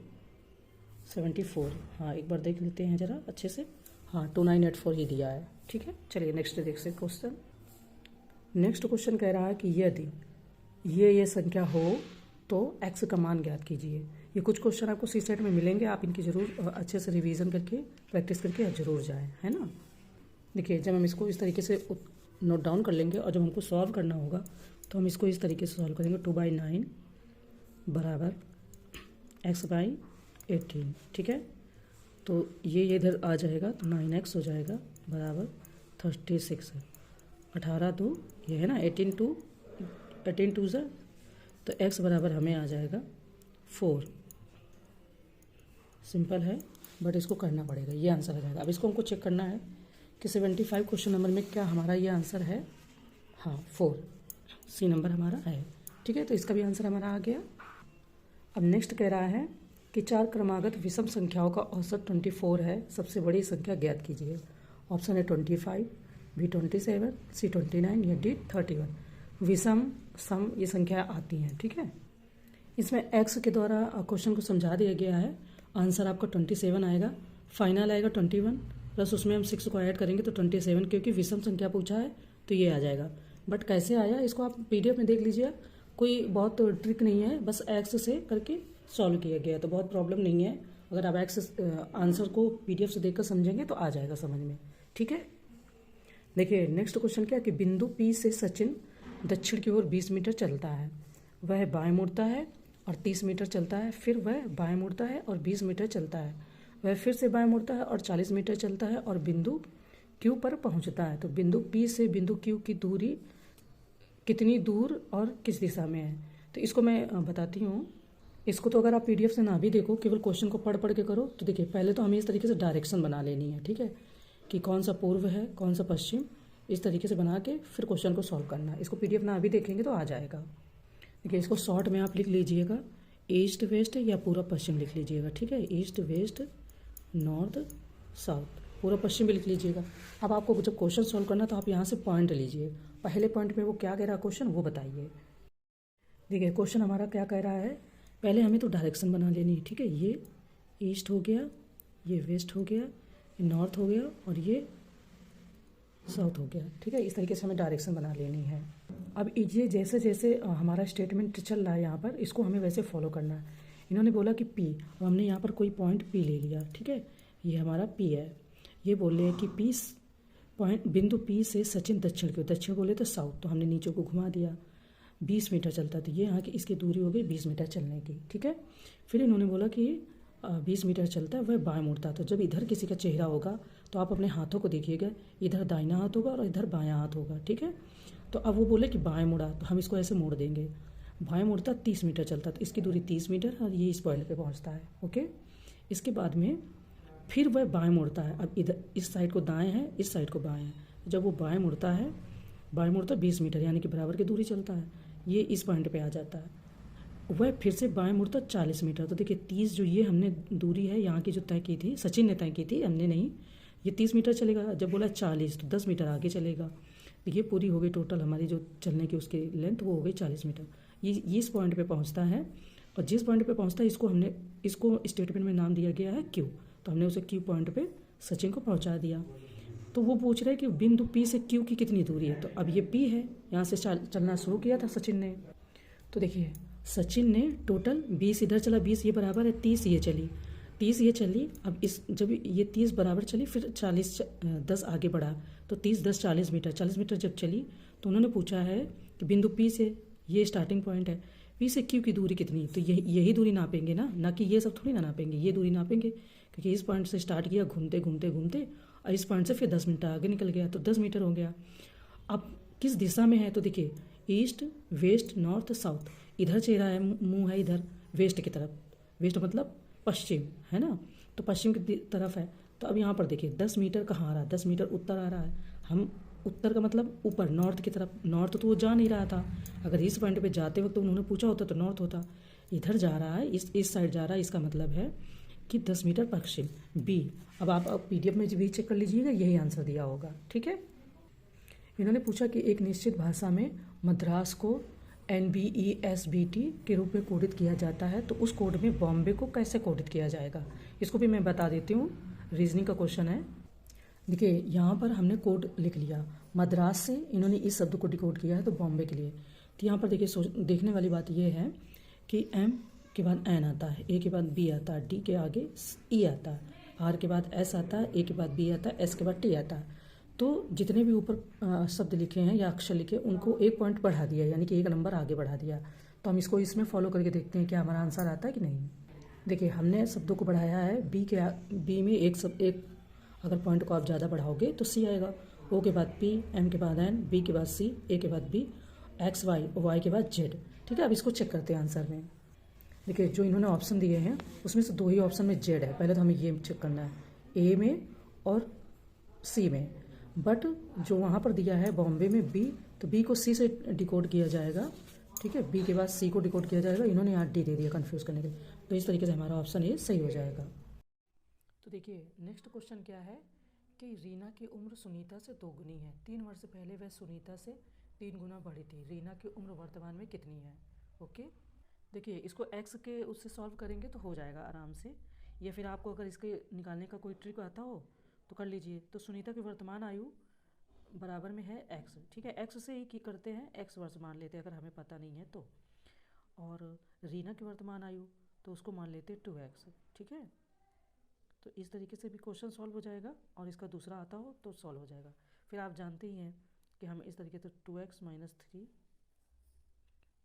74, हाँ एक बार देख लेते हैं ज़रा अच्छे से। हाँ 2984 ही दिया है, ठीक है। चलिए नेक्स्ट देखते हैं क्वेश्चन। नेक्स्ट क्वेश्चन कह रहा है कि यदि ये संख्या हो तो x का मान ज्ञात कीजिए। ये कुछ क्वेश्चन आपको C-सेट में मिलेंगे, आप इनकी ज़रूर अच्छे से रिवीजन करके प्रैक्टिस करके ज़रूर जाएं, है ना। देखिए जब हम इसको इस तरीके से नोट डाउन कर लेंगे और जब हमको सॉल्व करना होगा तो हम इसको इस तरीके से सॉल्व करेंगे। 2/9 बराबर x/18, ठीक है। तो ये इधर आ जाएगा तो 9x हो जाएगा बराबर 36 है। 18 तो ये है ना, 18 2 ज़ा, तो x बराबर हमें आ जाएगा 4। सिंपल है बट इसको करना पड़ेगा, ये आंसर आ जाएगा। अब इसको हमको चेक करना है कि 75 क्वेश्चन नंबर में क्या हमारा ये आंसर है? हाँ 4, सी नंबर हमारा है। ठीक है, तो इसका भी आंसर हमारा आ गया। अब नेक्स्ट कह रहा है कि 4 क्रमागत विषम संख्याओं का औसत 24 है, सबसे बड़ी संख्या ज्ञात कीजिए। ऑप्शन है 25, बी 27, सी 29 या डी 31। विषम सम ये संख्या आती हैं। ठीक है, इसमें एक्स के द्वारा क्वेश्चन को समझा दिया गया है। आंसर आपका 27 आएगा, फाइनल आएगा 21 प्लस उसमें हम 6 को ऐड करेंगे तो 27, क्योंकि विषम संख्या पूछा है तो ये आ जाएगा। बट कैसे आया इसको आप पीडीएफ में देख लीजिए, कोई बहुत ट्रिक नहीं है, बस एक्स से करके सॉल्व किया गया है, तो बहुत प्रॉब्लम नहीं है। अगर आप एक्स आंसर को पीडीएफ से देखकर समझेंगे तो आ जाएगा समझ में। ठीक है, देखिए नेक्स्ट क्वेश्चन क्या है कि बिंदु पी से सचिन दक्षिण की ओर 20 मीटर चलता है, वह बाएं मुड़ता है और 30 मीटर चलता है, फिर वह बाएं मुड़ता है और 20 मीटर चलता है, वह फिर से बाएं मुड़ता है और 40 मीटर चलता है और बिंदु क्यू पर पहुंचता है। तो बिंदु पी से बिंदु क्यू की दूरी कितनी दूर और किस दिशा में है? तो इसको मैं बताती हूँ। इसको तो अगर आप पीडीएफ से ना भी देखो, केवल क्वेश्चन को पढ़ पढ़ के करो, तो देखिए पहले तो हमें इस तरीके से डायरेक्शन बना लेनी है। ठीक है, कि कौन सा पूर्व है कौन सा पश्चिम, इस तरीके से बना के फिर क्वेश्चन को सॉल्व करना है। इसको पीडीएफ ना भी देखेंगे तो आ जाएगा। देखिए इसको शॉर्ट में आप लिख लीजिएगा, ईस्ट वेस्ट या पूर्व पश्चिम लिख लीजिएगा। ठीक है, ईस्ट वेस्ट नॉर्थ साउथ, पूर्व पश्चिम भी लिख लीजिएगा। अब आपको जब क्वेश्चन सॉल्व करना तो आप यहाँ से पॉइंट लीजिए, पहले पॉइंट में वो क्या कह रहा है क्वेश्चन वो बताइए। देखिए क्वेश्चन हमारा क्या कह रहा है, पहले हमें तो डायरेक्शन बना लेनी है। ठीक है, ये ईस्ट हो गया, ये वेस्ट हो गया, ये नॉर्थ हो गया और ये साउथ हो गया। ठीक है, इस तरीके से हमें डायरेक्शन बना लेनी है। अब ये जैसे जैसे हमारा स्टेटमेंट चल रहा है यहाँ पर, इसको हमें वैसे फॉलो करना है। इन्होंने बोला कि पी, अब हमने यहाँ पर कोई पॉइंट पी ले लिया। ठीक है, ये हमारा पी है। ये बोल रहे हैं कि पी पॉइंट बिंदु पी से सचिन दक्षिण की, दक्षिण बोले तो साउथ, तो हमने नीचे को घुमा दिया। 20 मीटर चलता है, तो ये यहाँ की इसकी दूरी हो गई 20 मीटर चलने की। ठीक है, फिर इन्होंने बोला कि 20 मीटर चलता है, वह बाएं मुड़ता है। तो जब इधर किसी का चेहरा होगा तो आप अपने हाथों को देखिएगा, इधर दाहिना हाथ होगा और इधर बायां हाथ होगा। ठीक है, तो अब वो बोले कि बाएं मुड़ा, तो हम इसको ऐसे मोड़ देंगे। बाएं मुड़ता 30 मीटर चलता, तो इसकी दूरी 30 मीटर और ये इस पॉइंट पे पहुंचता है। ओके, इसके बाद में फिर वह बाएं मुड़ता है। अब इधर इस साइड को दाएं है, इस साइड को बाएं है। जब वो बाएं मुड़ता है, बाएं मुड़ता 20 मीटर यानी कि बराबर की दूरी चलता है, ये इस पॉइंट पे आ जाता है। वह फिर से बाएं मुड़ता 40 मीटर। तो देखिए 30 जो ये हमने दूरी है यहाँ की जो तय की थी, सचिन ने तय की थी, हमने नहीं, ये 30 मीटर चलेगा। जब बोला 40 तो 10 मीटर आगे चलेगा। ये पूरी हो गई टोटल हमारी जो चलने की उसकी लेंथ, वो हो गई 40 मीटर। ये इस पॉइंट पे पहुंचता है और जिस पॉइंट पे पहुंचता है इसको स्टेटमेंट में नाम दिया गया है क्यू। तो हमने उसे क्यू पॉइंट पे सचिन को पहुंचा दिया। तो वो पूछ रहे हैं कि बिंदु पी से क्यू की कितनी दूरी है। तो अब ये पी है, यहाँ से चलना शुरू किया था सचिन ने। तो देखिए सचिन ने टोटल 20 इधर चला, 20 ये बराबर है 30 ये चली, 30 ये चली। अब जब ये 30 बराबर चली, फिर 40 10 आगे बढ़ा, तो 30 10 40 मीटर, 40 मीटर जब चली तो उन्होंने पूछा है कि बिंदु पी से, ये स्टार्टिंग पॉइंट है, पी से क्यू की दूरी कितनी। तो यही दूरी नापेंगे ना कि ये सब थोड़ी ना नापेंगे, ये दूरी नापेंगे, क्योंकि इस पॉइंट से स्टार्ट किया घूमते घूमते घूमते और इस पॉइंट से फिर 10 मीटर आगे निकल गया, तो 10 मीटर हो गया। अब किस दिशा में है, तो देखिए ईस्ट वेस्ट नॉर्थ साउथ, इधर चेहरा है, मुंह है इधर वेस्ट की तरफ, वेस्ट मतलब पश्चिम है ना, तो पश्चिम की तरफ है। तो अब यहाँ पर देखिए 10 मीटर कहाँ आ रहा है, 10 मीटर उत्तर आ रहा है। हम उत्तर का मतलब ऊपर नॉर्थ की तरफ, नॉर्थ तो वो जा नहीं रहा था। अगर इस पॉइंट पे जाते वक्त तो उन्होंने पूछा होता तो नॉर्थ होता, इधर जा रहा है, इस साइड जा रहा है, इसका मतलब है कि 10 मीटर पश्चिम बी। अब आप पीडीएफ में भी चेक कर लीजिएगा, यही आंसर दिया होगा। ठीक है, इन्होंने पूछा कि एक निश्चित भाषा में मद्रास को NBESBT के रूप में कोडित किया जाता है, तो उस कोड में बॉम्बे को कैसे कोडित किया जाएगा, इसको भी मैं बता देती हूँ। रीजनिंग का क्वेश्चन है। देखिए यहाँ पर हमने कोड लिख लिया, मद्रास से इन्होंने इस शब्द को डिकोड किया है तो बॉम्बे के लिए। तो यहाँ पर देखिए देखने वाली बात यह है कि M के बाद N आता है, A के बाद B आता है, D के आगे E आता है, R के बाद S आता है, A के बाद B आता है, S के बाद T आता है। तो जितने भी ऊपर शब्द लिखे हैं या अक्षर लिखे, उनको एक पॉइंट बढ़ा दिया, यानी कि एक नंबर आगे बढ़ा दिया। तो हम इसको इसमें फॉलो करके देखते हैं क्या हमारा आंसर आता है कि नहीं। देखिए हमने शब्दों को बढ़ाया है, बी में एक अगर पॉइंट को आप ज़्यादा बढ़ाओगे तो सी आएगा, ओ के बाद पी, एम के बाद एन, बी के बाद सी, ए के बाद बी, एक्स वाई, वाई के बाद जेड। ठीक है, अब इसको चेक करते हैं आंसर में। देखिए जो इन्होंने ऑप्शन दिए हैं उसमें से 2 ही ऑप्शन में जेड है, पहले तो हमें ये चेक करना है, ए में और सी में। बट जो वहाँ पर दिया है बॉम्बे में बी, तो बी को सी से डिकोड किया जाएगा, ठीक है, बी के बाद सी को डिकोड किया जाएगा, इन्होंने यहाँ डी दे दिया कन्फ्यूज़ करने के लिए, तो इस तरीके से हमारा ऑप्शन ए सही हो जाएगा। तो देखिए नेक्स्ट क्वेश्चन क्या है कि रीना की उम्र सुनीता से 2 गुनी है। 3 वर्ष पहले वह सुनीता से 3 गुना बड़ी थी। रीना की उम्र वर्तमान में कितनी है? ओके, देखिए इसको एक्स के उससे सॉल्व करेंगे तो हो जाएगा आराम से, या फिर आपको अगर इसके निकालने का कोई ट्रिक आता हो तो कर लीजिए। तो सुनीता की वर्तमान आयु बराबर में है एक्स, ठीक है, एक्स से ही करते हैं, एक्स वर्ष मान लेते हैं अगर हमें पता नहीं है तो। और रीना की वर्तमान आयु तो उसको मान लेते हैं 2x, ठीक है। तो इस तरीके से भी क्वेश्चन सॉल्व हो जाएगा, और इसका दूसरा आता हो तो सॉल्व हो जाएगा। फिर आप जानते ही हैं कि हम इस तरीके से 2x - 3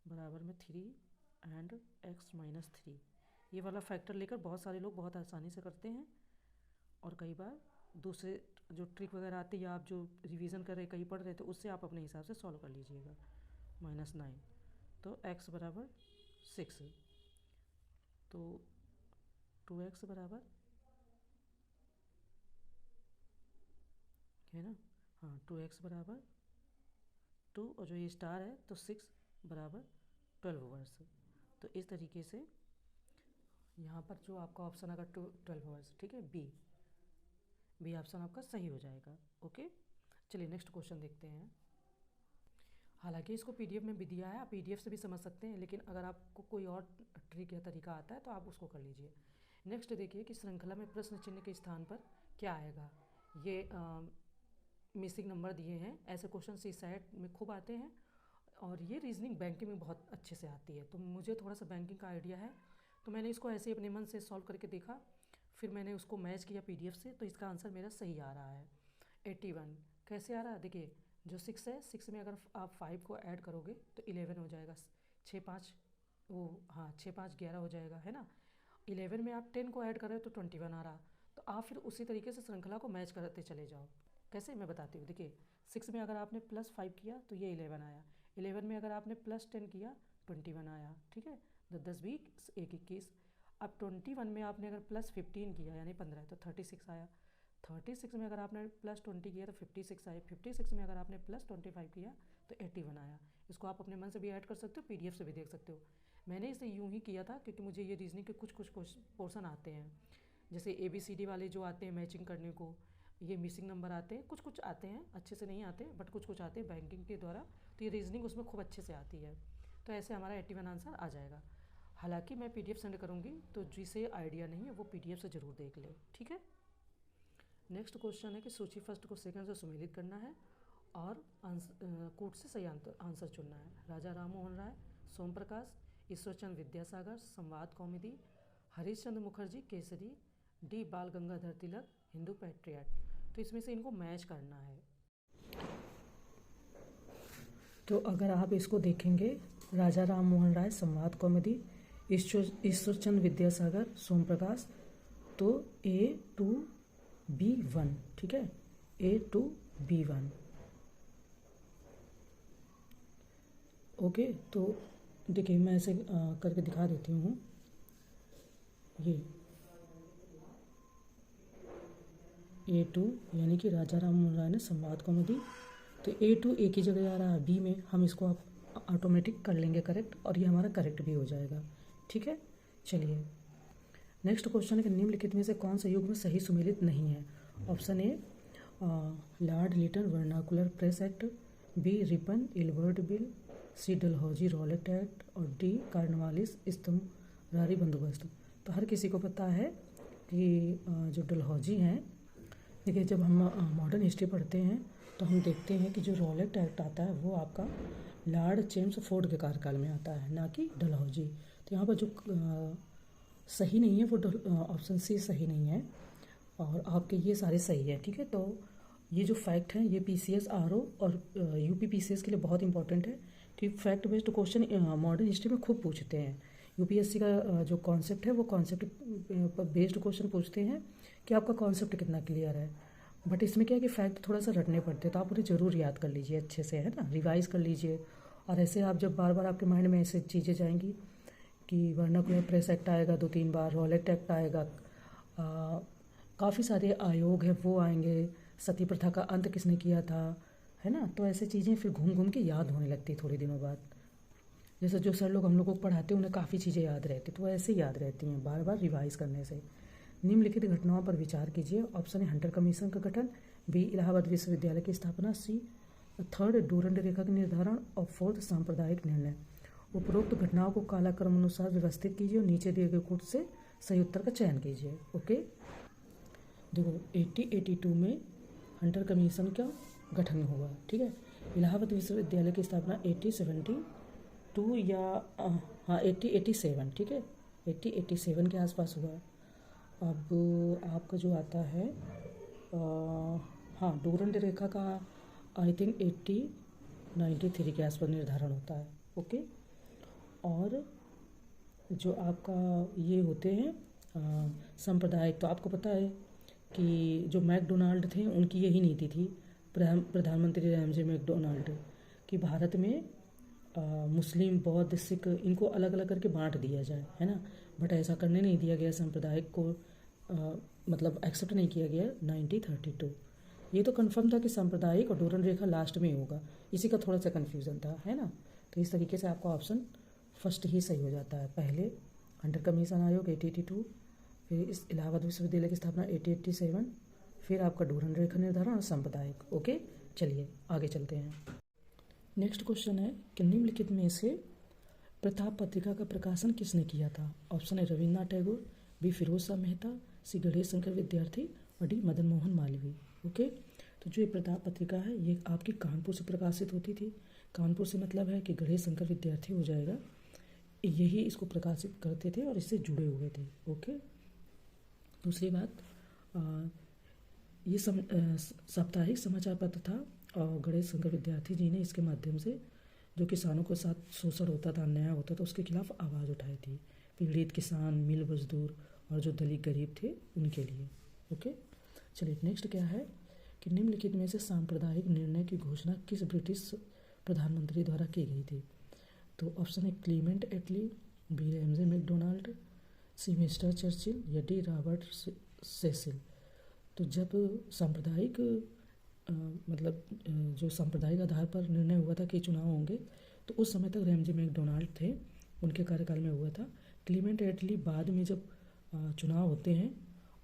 बराबर में 3 एंड x - 3, ये वाला फैक्टर लेकर बहुत सारे लोग बहुत आसानी से करते हैं। और कई बार दूसरे जो ट्रिक वगैरह आती है या आप जो रिवीजन कर रहे कहीं पढ़ रहे थे उससे आप अपने हिसाब से सॉल्व कर लीजिएगा। -9 तो x बराबर 6, तो 2x बराबर है ना, हाँ 2x बराबर 2, और जो ये स्टार है तो 6 बराबर 12 वर्ष। तो इस तरीके से यहाँ पर जो आपका ऑप्शन आएगा 12 वर्ष, ठीक है, बी ऑप्शन आपका सही हो जाएगा। ओके, चलिए नेक्स्ट क्वेश्चन देखते हैं। हालांकि इसको पीडीएफ में भी दिया है, आप पीडीएफ से भी समझ सकते हैं, लेकिन अगर आपको कोई और ट्रिक या तरीका आता है तो आप उसको कर लीजिए। नेक्स्ट देखिए कि श्रृंखला में प्रश्न चिन्ह के स्थान पर क्या आएगा। ये मिसिंग नंबर दिए हैं, ऐसे क्वेश्चन सी सेट में खूब आते हैं, और ये रीजनिंग बैंकिंग में बहुत अच्छे से आती है। तो मुझे थोड़ा सा बैंकिंग का आइडिया है, तो मैंने इसको ऐसे ही अपने मन से सॉल्व करके देखा, फिर मैंने उसको मैच किया पीडीएफ से, तो इसका आंसर मेरा सही आ रहा है 81। कैसे आ रहा है देखिए, जो 6 है, 6 में अगर आप 5 को ऐड करोगे तो 11 हो जाएगा, 6 5 वो हाँ 6 5 11 हो जाएगा, है ना। 11 में आप 10 को ऐड कर रहे हो तो 21 आ रहा। तो आप फिर उसी तरीके से श्रृंखला को मैच करते चले जाओ। कैसे, मैं बताती हूँ। देखिए 6 में अगर आपने +5 किया तो ये 11 आया, 11 में अगर आपने +10 किया 21 आया, ठीक है, 10 20 1 21। अब 21 में आपने अगर +15 किया यानी 15 तो 36 आया, 36 में अगर आपने +20 किया तो 56 आया, 56 में अगर आपने +25 किया तो 81 आया। इसको आप अपने मन से भी ऐड कर सकते हो, पीडीएफ से भी देख सकते हो। मैंने इसे यूं ही किया था क्योंकि मुझे ये रीजनिंग के कुछ पोर्शन आते हैं, जैसे ABCD वाले जो आते हैं मैचिंग करने को, ये मिसिंग नंबर आते हैं, कुछ आते हैं, अच्छे से नहीं आते बट कुछ आते हैं बैंकिंग के द्वारा, तो ये रीजनिंग उसमें खूब अच्छे से आती है। तो ऐसे हमारा 81 आंसर आ जाएगा। हालांकि मैं पीडीएफ सेंड करूँगी, तो जिसे आइडिया नहीं है वो पीडीएफ से ज़रूर देख ले, ठीक है। नेक्स्ट क्वेश्चन है कि सूची फर्स्ट को सेकंड से सुमेलित करना है और कोट से सही आंसर चुनना है। राजा राम मोहन राय, सोम प्रकाश, ईश्वरचंद विद्यासागर, संवाद कॉमेडी, हरीशचंद्र मुखर्जी केसरी, डी बाल गंगाधर तिलक, हिंदू पैट्रियट। तो इसमें से इनको मैच करना है। तो अगर आप इसको देखेंगे, राजा राम मोहन राय, संवाद कॉमेडी, ईश्वरचंद विद्यासागर, सोम प्रकाश, तो A2B1, ठीक है, A2B1। ओके, तो देखिए मैं ऐसे करके दिखा देती हूँ। ये A2 यानी कि राजा राम मोहन राय ने संवाद कॉमेडी, तो A2 एक ही जगह आ रहा है, B में हम इसको आप ऑटोमेटिक कर लेंगे करेक्ट, और ये हमारा करेक्ट भी हो जाएगा, ठीक है। चलिए नेक्स्ट क्वेश्चन है कि निम्नलिखित में से कौन सा युग में सही सुमेलित नहीं है। Option A Lord Lytton vernacular press act, B Ripon Ilbert bill, C Dalhousie Rowlatt act, और डी कार्नवालिस इस्तमरारी बंदोबस्त। तो हर किसी को पता है कि जो डलहौजी हैं, देखिए जब हम मॉडर्न हिस्ट्री पढ़ते हैं तो हम देखते हैं कि जो रॉलेट एक्ट आता है वो आपका लॉर्ड चेम्सफोर्ड के कार्यकाल में आता है, ना कि डलहौजी। तो यहाँ पर जो सही नहीं है वो ऑप्शन सी सही नहीं है, और आपके ये सारे सही है, ठीक है। तो ये जो फैक्ट हैं ये PCS RO और UP PCS के लिए बहुत इंपॉर्टेंट है, कि fact based question modern history में खूब पूछते हैं। UPSC का जो कॉन्सेप्ट है वो कॉन्सेप्ट बेस्ड क्वेश्चन पूछते हैं कि आपका कॉन्सेप्ट कितना क्लियर है। बट इसमें क्या है कि फैक्ट थोड़ा सा रटने पड़ते हैं, तो आप उन्हें ज़रूर याद कर लीजिए अच्छे से, है ना, रिवाइज कर लीजिए। और ऐसे आप जब बार बार आपके माइंड में ऐसे चीज़ें जाएंगी कि वर्नाकुलर प्रेस एक्ट आएगा 2-3 बार, रॉलेट एक्ट आएगा, काफ़ी सारे आयोग है वो आएंगे, सती प्रथा का अंत किसने किया था, है ना। तो ऐसे चीज़ें फिर घूम घूम के याद होने लगती है थोड़े दिनों बाद। जैसे जो सर लोग हम लोगों को पढ़ाते हैं उन्हें काफ़ी चीज़ें याद रहती, तो ऐसे ही याद रहती हैं बार बार रिवाइज करने से। निम्नलिखित घटनाओं पर विचार कीजिए। ऑप्शन है हंटर कमीशन का गठन, बी इलाहाबाद विश्वविद्यालय की स्थापना, सी थर्ड डूरंड रेखा का निर्धारण और फोर्थ सांप्रदायिक निर्णय। उपरोक्त घटनाओं को कालक्रम अनुसार व्यवस्थित कीजिए और नीचे दिए गए कोड से सही उत्तर का चयन कीजिए। ओके, देखो 1882 में हंटर कमीशन का गठन हुआ, ठीक है। इलाहाबाद विश्वविद्यालय की स्थापना 1872 या हाँ 1887, ठीक है, 1887 के आसपास हुआ। अब आपका जो आता है हाँ डूरंड रेखा का आई थिंक 1893 के आसपास निर्धारण होता है। ओके, और जो आपका ये होते हैं सांप्रदायिक, तो आपको पता है कि जो मैकडोनाल्ड थे उनकी यही नीति थी, प्रधानमंत्री रैमजे मैकडोनाल्ड, कि भारत में मुस्लिम बौद्ध सिख इनको अलग अलग करके बांट दिया जाए, है ना। बट ऐसा करने नहीं दिया गया, सांप्रदायिक को मतलब एक्सेप्ट नहीं किया गया 1932। ये तो कंफर्म था कि सांप्रदायिक और डूरंड रेखा लास्ट में ही होगा, इसी का थोड़ा सा कन्फ्यूज़न था, है ना। तो इस तरीके से आपका ऑप्शन फर्स्ट ही सही हो जाता है। पहले हंटर कमीशन आयोग 1882, फिर इस इलाहाबाद विश्वविद्यालय की स्थापना 1887, फिर आपका डूरंड रेखा निर्धारण और सांप्रदायिक। ओके, चलिए आगे चलते हैं। नेक्स्ट क्वेश्चन है कि निम्नलिखित में से प्रताप पत्रिका का प्रकाशन किसने किया था। ऑप्शन है रविन्द्रनाथ टैगोर, बी फिरोज शाह मेहता, सी गणेश शंकर विद्यार्थी और डी मदन मोहन मालवीय। ओके, तो जो ये प्रताप पत्रिका है ये आपकी कानपुर से प्रकाशित होती थी। कानपुर से मतलब है कि गणेश शंकर विद्यार्थी हो जाएगा, यही इसको प्रकाशित करते थे और इससे जुड़े हुए थे। ओके, दूसरी बात ये साप्ताहिक समाचार पत्र था और गणेश शंकर विद्यार्थी जी ने इसके माध्यम से जो किसानों के साथ शोषण होता था, अन्याय होता था, उसके खिलाफ आवाज़ उठाई थी। पीड़ित किसान, मिल मजदूर और जो दलित गरीब थे उनके लिए। ओके, चलिए नेक्स्ट क्या है कि निम्नलिखित में से सांप्रदायिक निर्णय की घोषणा किस ब्रिटिश प्रधानमंत्री द्वारा की गई थी। तो ऑप्शन है क्लीमेंट एटली, बी रैमजे मैकडोनाल्ड, सी मिस्टर चर्चिल या डी रॉबर्ट सेसिल। तो जब सांप्रदायिक मतलब जो सांप्रदायिक आधार पर निर्णय हुआ था कि चुनाव होंगे, तो उस समय तक रैमजे मैकडोनाल्ड थे, उनके कार्यकाल में हुआ था। क्लीमेंट एटली बाद में जब चुनाव होते हैं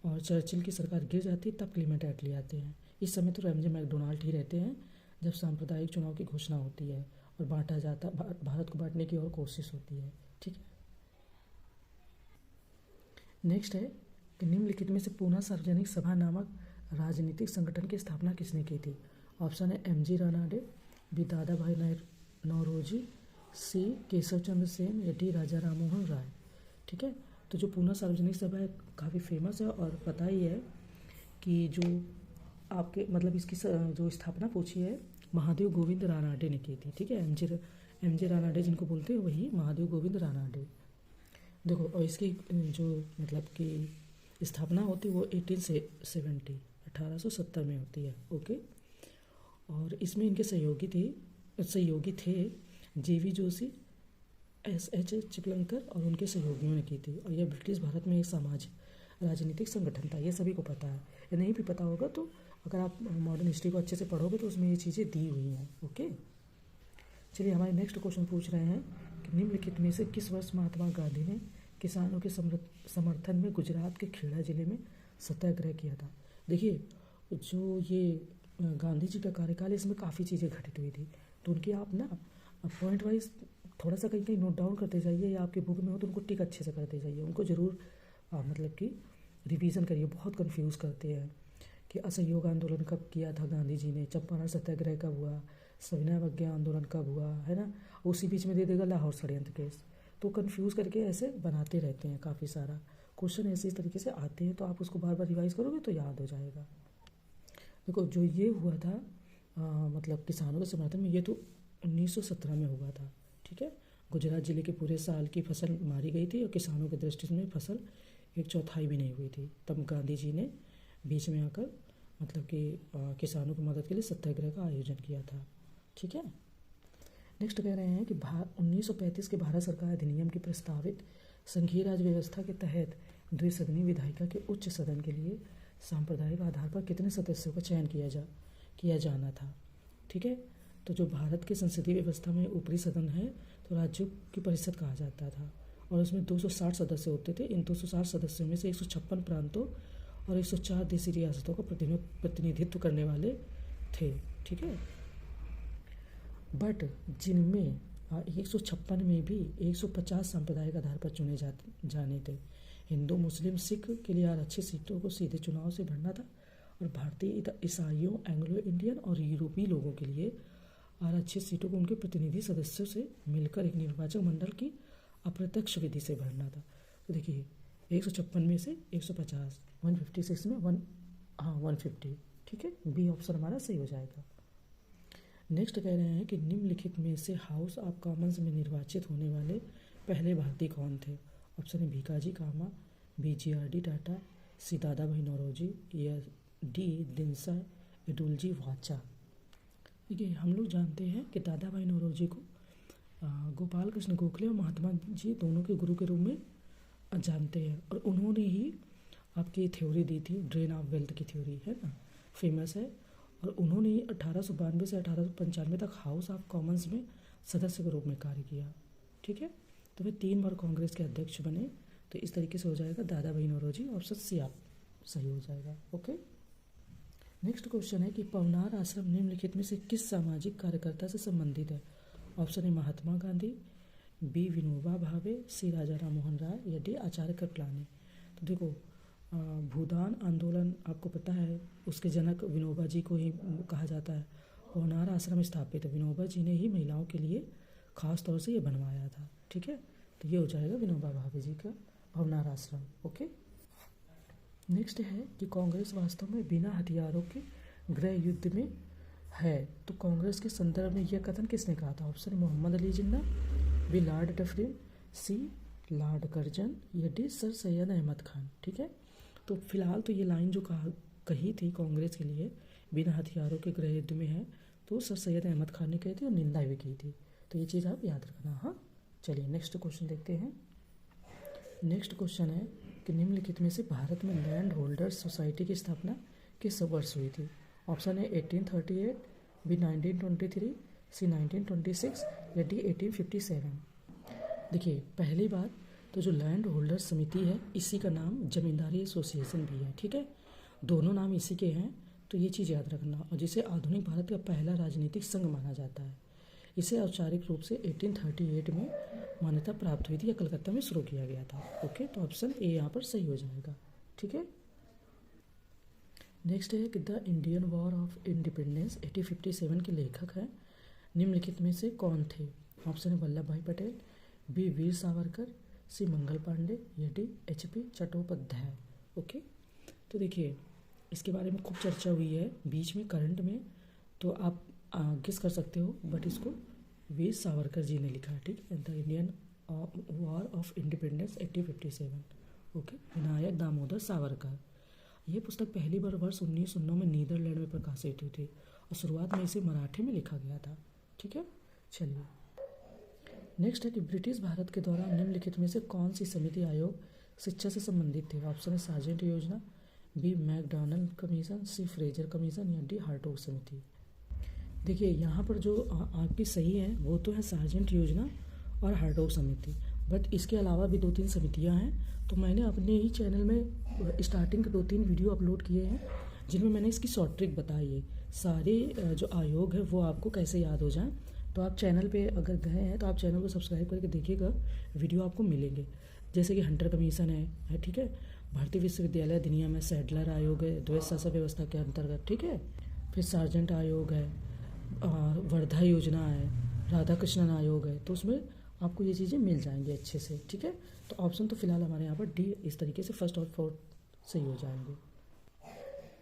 और चर्चिल की सरकार गिर जाती है तब क्लीमेंट एटली आते हैं। इस समय तो रैमजे मैकडोनाल्ड ही रहते हैं जब सांप्रदायिक चुनाव की घोषणा होती है और बांटा जाता, भारत को बांटने की और कोशिश होती है, ठीक है। नेक्स्ट है कि निम्नलिखित में से पूना सार्वजनिक सभा नामक राजनीतिक संगठन की स्थापना किसने की थी। ऑप्शन है एमजी रानाडे, बी दादा भाई नौरोजी, सी केशव चंद्र सेन या डी राजा राममोहन राय। ठीक है, तो जो पूना सार्वजनिक सभा है काफ़ी फेमस है और पता ही है कि जो आपके मतलब इसकी जो स्थापना पूछी है महादेव गोविंद रानाडे ने की थी। ठीक है, एमजे रानाडे जिनको बोलते हैं वही महादेव गोविंद रानाडे। देखो, और इसकी जो मतलब कि स्थापना होती है वो 1870 में होती है। ओके, और इसमें इनके सहयोगी थे जेवी जोशी, एसएच चिकलंकर और उनके सहयोगियों ने की थी। और यह ब्रिटिश भारत में एक सामाजिक राजनीतिक संगठन था, ये सभी को पता है। ये नहीं भी पता होगा तो अगर आप मॉडर्न हिस्ट्री को अच्छे से पढ़ोगे तो उसमें ये चीज़ें दी हुई हैं। ओके, चलिए हमारे नेक्स्ट क्वेश्चन पूछ रहे हैं कि निम्नलिखित में से किस वर्ष महात्मा गांधी ने किसानों के समर्थन में गुजरात के खेड़ा जिले में सत्याग्रह किया था। देखिए, जो ये गांधी जी का कार्यकाल है इसमें काफ़ी चीज़ें घटित हुई थी, तो उनकी आप ना पॉइंट वाइज थोड़ा सा कहीं कहीं नोट डाउन करते जाइए, या आपकी बुक में हो तो उनको टिक अच्छे से करते जाइए, उनको ज़रूर मतलब कि रिवीजन करिए। बहुत कंफ्यूज करते हैं कि असहयोग आंदोलन कब किया था गांधी जी ने, चंपारण सत्याग्रह कब हुआ, सविनय अवज्ञा आंदोलन कब हुआ, है ना। उसी बीच में दे देगा लाहौर षड्यंत्र केस। तो कंफ्यूज करके ऐसे बनाते रहते हैं, काफ़ी सारा क्वेश्चन ऐसे इस तरीके से आते हैं, तो आप उसको बार बार रिवाइज करोगे तो याद हो जाएगा। देखो, जो ये हुआ था मतलब किसानों के समर्थन में, ये तो 1917 में हुआ था। ठीक है, गुजरात जिले के पूरे साल की फसल मारी गई थी और किसानों की दृष्टि में फसल 1/4 भी नहीं हुई थी। तब गांधी जी ने बीच में आकर मतलब कि किसानों की मदद के लिए सत्याग्रह का आयोजन किया था। ठीक है, नेक्स्ट कह रहे हैं कि 1935 के भारत सरकार अधिनियम की प्रस्तावित संघीय राज व्यवस्था के तहत द्विसदनी विधायिका के उच्च सदन के लिए सांप्रदायिक आधार पर कितने सदस्यों का चयन किया जाना था। ठीक है, तो जो भारत के संसदीय व्यवस्था में ऊपरी सदन है तो राज्यों की परिषद कहा जाता था और उसमें 260 सदस्य होते थे। इन 260 सदस्यों में से 156 प्रांतों और 104 देशी रियासतों का प्रतिनिधित्व करने वाले थे। ठीक है, बट जिनमें 156 में भी 150 सांप्रदायिक आधार पर चुने जाने थे। हिंदू, मुस्लिम, सिख के लिए आरक्षित सीटों को सीधे चुनाव से भरना था और भारतीय ईसाइयों, एंग्लो इंडियन और यूरोपीय लोगों के लिए आरक्षित सीटों को उनके प्रतिनिधि सदस्यों से मिलकर एक निर्वाचक मंडल की अप्रत्यक्ष विधि से भरना था। तो देखिए 156 में से 150, 156 में 150। ठीक है, बी ऑप्शन हमारा सही हो जाएगा। नेक्स्ट कह रहे हैं कि निम्नलिखित में से हाउस ऑफ कॉमन्स में निर्वाचित होने वाले पहले भारतीय कौन थे। ऑप्शन है भीकाजी कामा, बी GRD टाटा, सी दादा भाई नौरोजी या डी दिनसा एडुलजी वाचा। देखिए हम लोग जानते हैं कि दादा भाई नौरोजी को गोपाल कृष्ण गोखले और महात्मा जी दोनों के गुरु के रूप में जानते हैं और उन्होंने ही आपकी थ्योरी दी थी, ड्रेन ऑफ वेल्थ की थ्योरी है ना, फेमस है। और उन्होंने 1892 से 1895 तक हाउस ऑफ कॉमन्स में सदस्य के रूप में कार्य किया। ठीक है, तो वे 3 बार कांग्रेस के अध्यक्ष बने। तो इस तरीके से हो जाएगा दादा भाई नौरोजी, ऑप्शन सी आप सही हो जाएगा। ओके, नेक्स्ट क्वेश्चन है कि पवनार आश्रम निम्नलिखित में से किस सामाजिक कार्यकर्ता से संबंधित है। ऑप्शन है महात्मा गांधी, बी विनोबा भावे, सी राजा राम मोहन राय या डी आचार्य कृपलानी। तो देखो भूदान आंदोलन आपको पता है, उसके जनक विनोबा जी को ही कहा जाता है। पवनार आश्रम स्थापित विनोबा जी ने ही महिलाओं के लिए खास तौर से ये बनवाया था। ठीक है, तो ये हो जाएगा विनोबा भावे जी का पवनार आश्रम। ओके, नेक्स्ट है कि कांग्रेस वास्तव में बिना हथियारों के गृह युद्ध में है। तो कांग्रेस के संदर्भ में यह कथन किसने कहा था। Option Mohammad Ali Jinnah, B Lord Dufferin, सी लॉर्ड कर्जन या डी सर सैयद अहमद खान। ठीक है, तो फिलहाल तो ये लाइन जो कही थी कांग्रेस के लिए बिना हथियारों के गृह युद्ध में है, तो सर सैयद अहमद खान ने कही थी और निंदा भी की थी। तो ये चीज़ आप याद रखना। हाँ, चलिए नेक्स्ट क्वेश्चन देखते हैं। नेक्स्ट क्वेश्चन है कि निम्नलिखित में से भारत में लैंड होल्डर्स सोसाइटी की स्थापना किस वर्ष हुई थी। ऑप्शन है 1838, बी 1923, सी 1926 या डी 1857। देखिए पहली बात तो जो लैंड होल्डर समिति है इसी का नाम जमींदारी एसोसिएशन भी है। ठीक है, दोनों नाम इसी के हैं, तो ये चीज़ याद रखना। और जिसे आधुनिक भारत का पहला राजनीतिक संघ माना जाता है। इसे औपचारिक रूप से 1838 में मान्यता प्राप्त हुई थी या कलकत्ता में शुरू किया गया था। ओके, तो ऑप्शन ए यहाँ पर सही हो जाएगा। ठीक है, नेक्स्ट है कि the Indian war of independence 1857 के लेखक हैं निम्नलिखित में से कौन थे। ऑप्शन है वल्लभ भाई पटेल, बी वीर सावरकर, सी मंगल पांडे या डी HP चट्टोपाध्याय। ओके, तो देखिए इसके बारे में खूब चर्चा हुई है बीच में करंट में, तो आप गेस कर सकते हो, बट इसको वीर सावरकर जी ने लिखा है। ठीक है, the Indian war of independence 1857। Okay, Vinayak Damodar Savarkar. ये पुस्तक पहली बार वर्ष 1909 में नीदरलैंड में प्रकाशित हुई थी और शुरुआत में इसे मराठी में लिखा गया था। ठीक है, चलिए नेक्स्ट है कि ब्रिटिश भारत के दौरान निम्नलिखित में से कौन सी समिति आयोग शिक्षा से संबंधित थे। ऑप्शन है सार्जेंट योजना, बी मैकडॉनल्ड कमीशन, सी फ्रेजर कमीशन या डी हार्टोग समिति। देखिए यहाँ पर जो आपकी सही है वो तो है सार्जेंट योजना और हार्टोग समिति, बट इसके अलावा भी 2-3 समितियाँ हैं। तो मैंने अपने ही चैनल में स्टार्टिंग के 2-3 वीडियो अपलोड किए हैं जिनमें मैंने इसकी शॉर्ट ट्रिक बताई है। सारे जो आयोग है वो आपको कैसे याद हो जाए, तो आप चैनल पे अगर गए हैं तो आप चैनल को सब्सक्राइब करके देखिएगा, वीडियो आपको मिलेंगे। जैसे कि हंटर कमीशन है, ठीक है, भारतीय विश्वविद्यालय अधिनियम में सैडलर आयोग है द्वैत शासन व्यवस्था के अंतर्गत। ठीक है, फिर सार्जेंट आयोग है, वर्धा योजना है, राधा कृष्णन आयोग है, तो उसमें आपको ये चीज़ें मिल जाएंगी अच्छे से। ठीक है, तो ऑप्शन तो फिलहाल हमारे यहाँ पर डी इस तरीके से फर्स्ट और फोर्थ सही हो जाएंगे।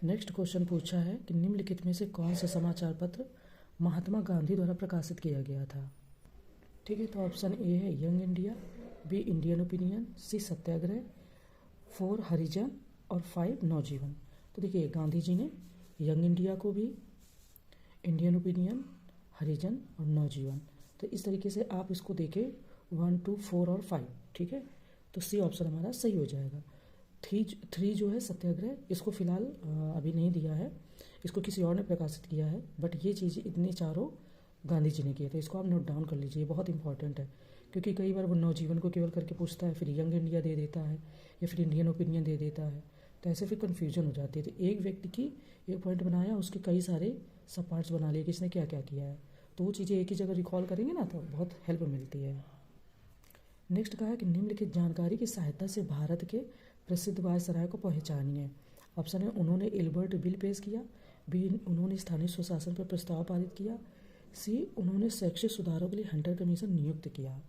नेक्स्ट क्वेश्चन पूछा है कि निम्नलिखित में से कौन सा समाचार पत्र महात्मा गांधी द्वारा प्रकाशित किया गया था। ठीक है, तो ऑप्शन ए है Young India, B Indian Opinion, C Satyagraha, 4 Harijan और 5 नवजीवन। तो देखिए गांधी जी ने यंग इंडिया को भी, इंडियन ओपिनियन, हरिजन और नवजीवन, तो इस तरीके से आप इसको देखें 1, 2, 4 और 5। ठीक है, तो सी ऑप्शन हमारा सही हो जाएगा। थ्री जो है सत्याग्रह, इसको फिलहाल अभी नहीं दिया है, इसको किसी और ने प्रकाशित किया है, बट ये चीज़ इतने चारों गांधी जी ने किए थे। इसको आप नोट डाउन कर लीजिए, बहुत इंपॉर्टेंट है, क्योंकि कई बार वो नवजीवन को केवल करके पूछता है, फिर यंग इंडिया दे देता है, या फिर इंडियन ओपिनियन दे देता है, तो ऐसे फिर कन्फ्यूजन हो जाती है। तो एक व्यक्ति की एक पॉइंट बनाया, उसके कई सारे सब पार्ट्स बना लिए कि इसने क्या क्या किया है, तो वो चीज़ें एक ही जगह रिकॉल करेंगे ना, तो बहुत हेल्प मिलती है। नेक्स्ट कहा है कि निम्नलिखित जानकारी की सहायता से भारत के प्रसिद्ध वायसराय को पहचानिए। ऑप्शन है, उन्होंने एल्बर्ट बिल पेश किया, बी, उन्होंने स्थानीय स्वशासन पर प्रस्ताव पारित किया, सी, उन्होंने शैक्षिक सुधारों के लिए हंटर कमीशन नियुक्त किया।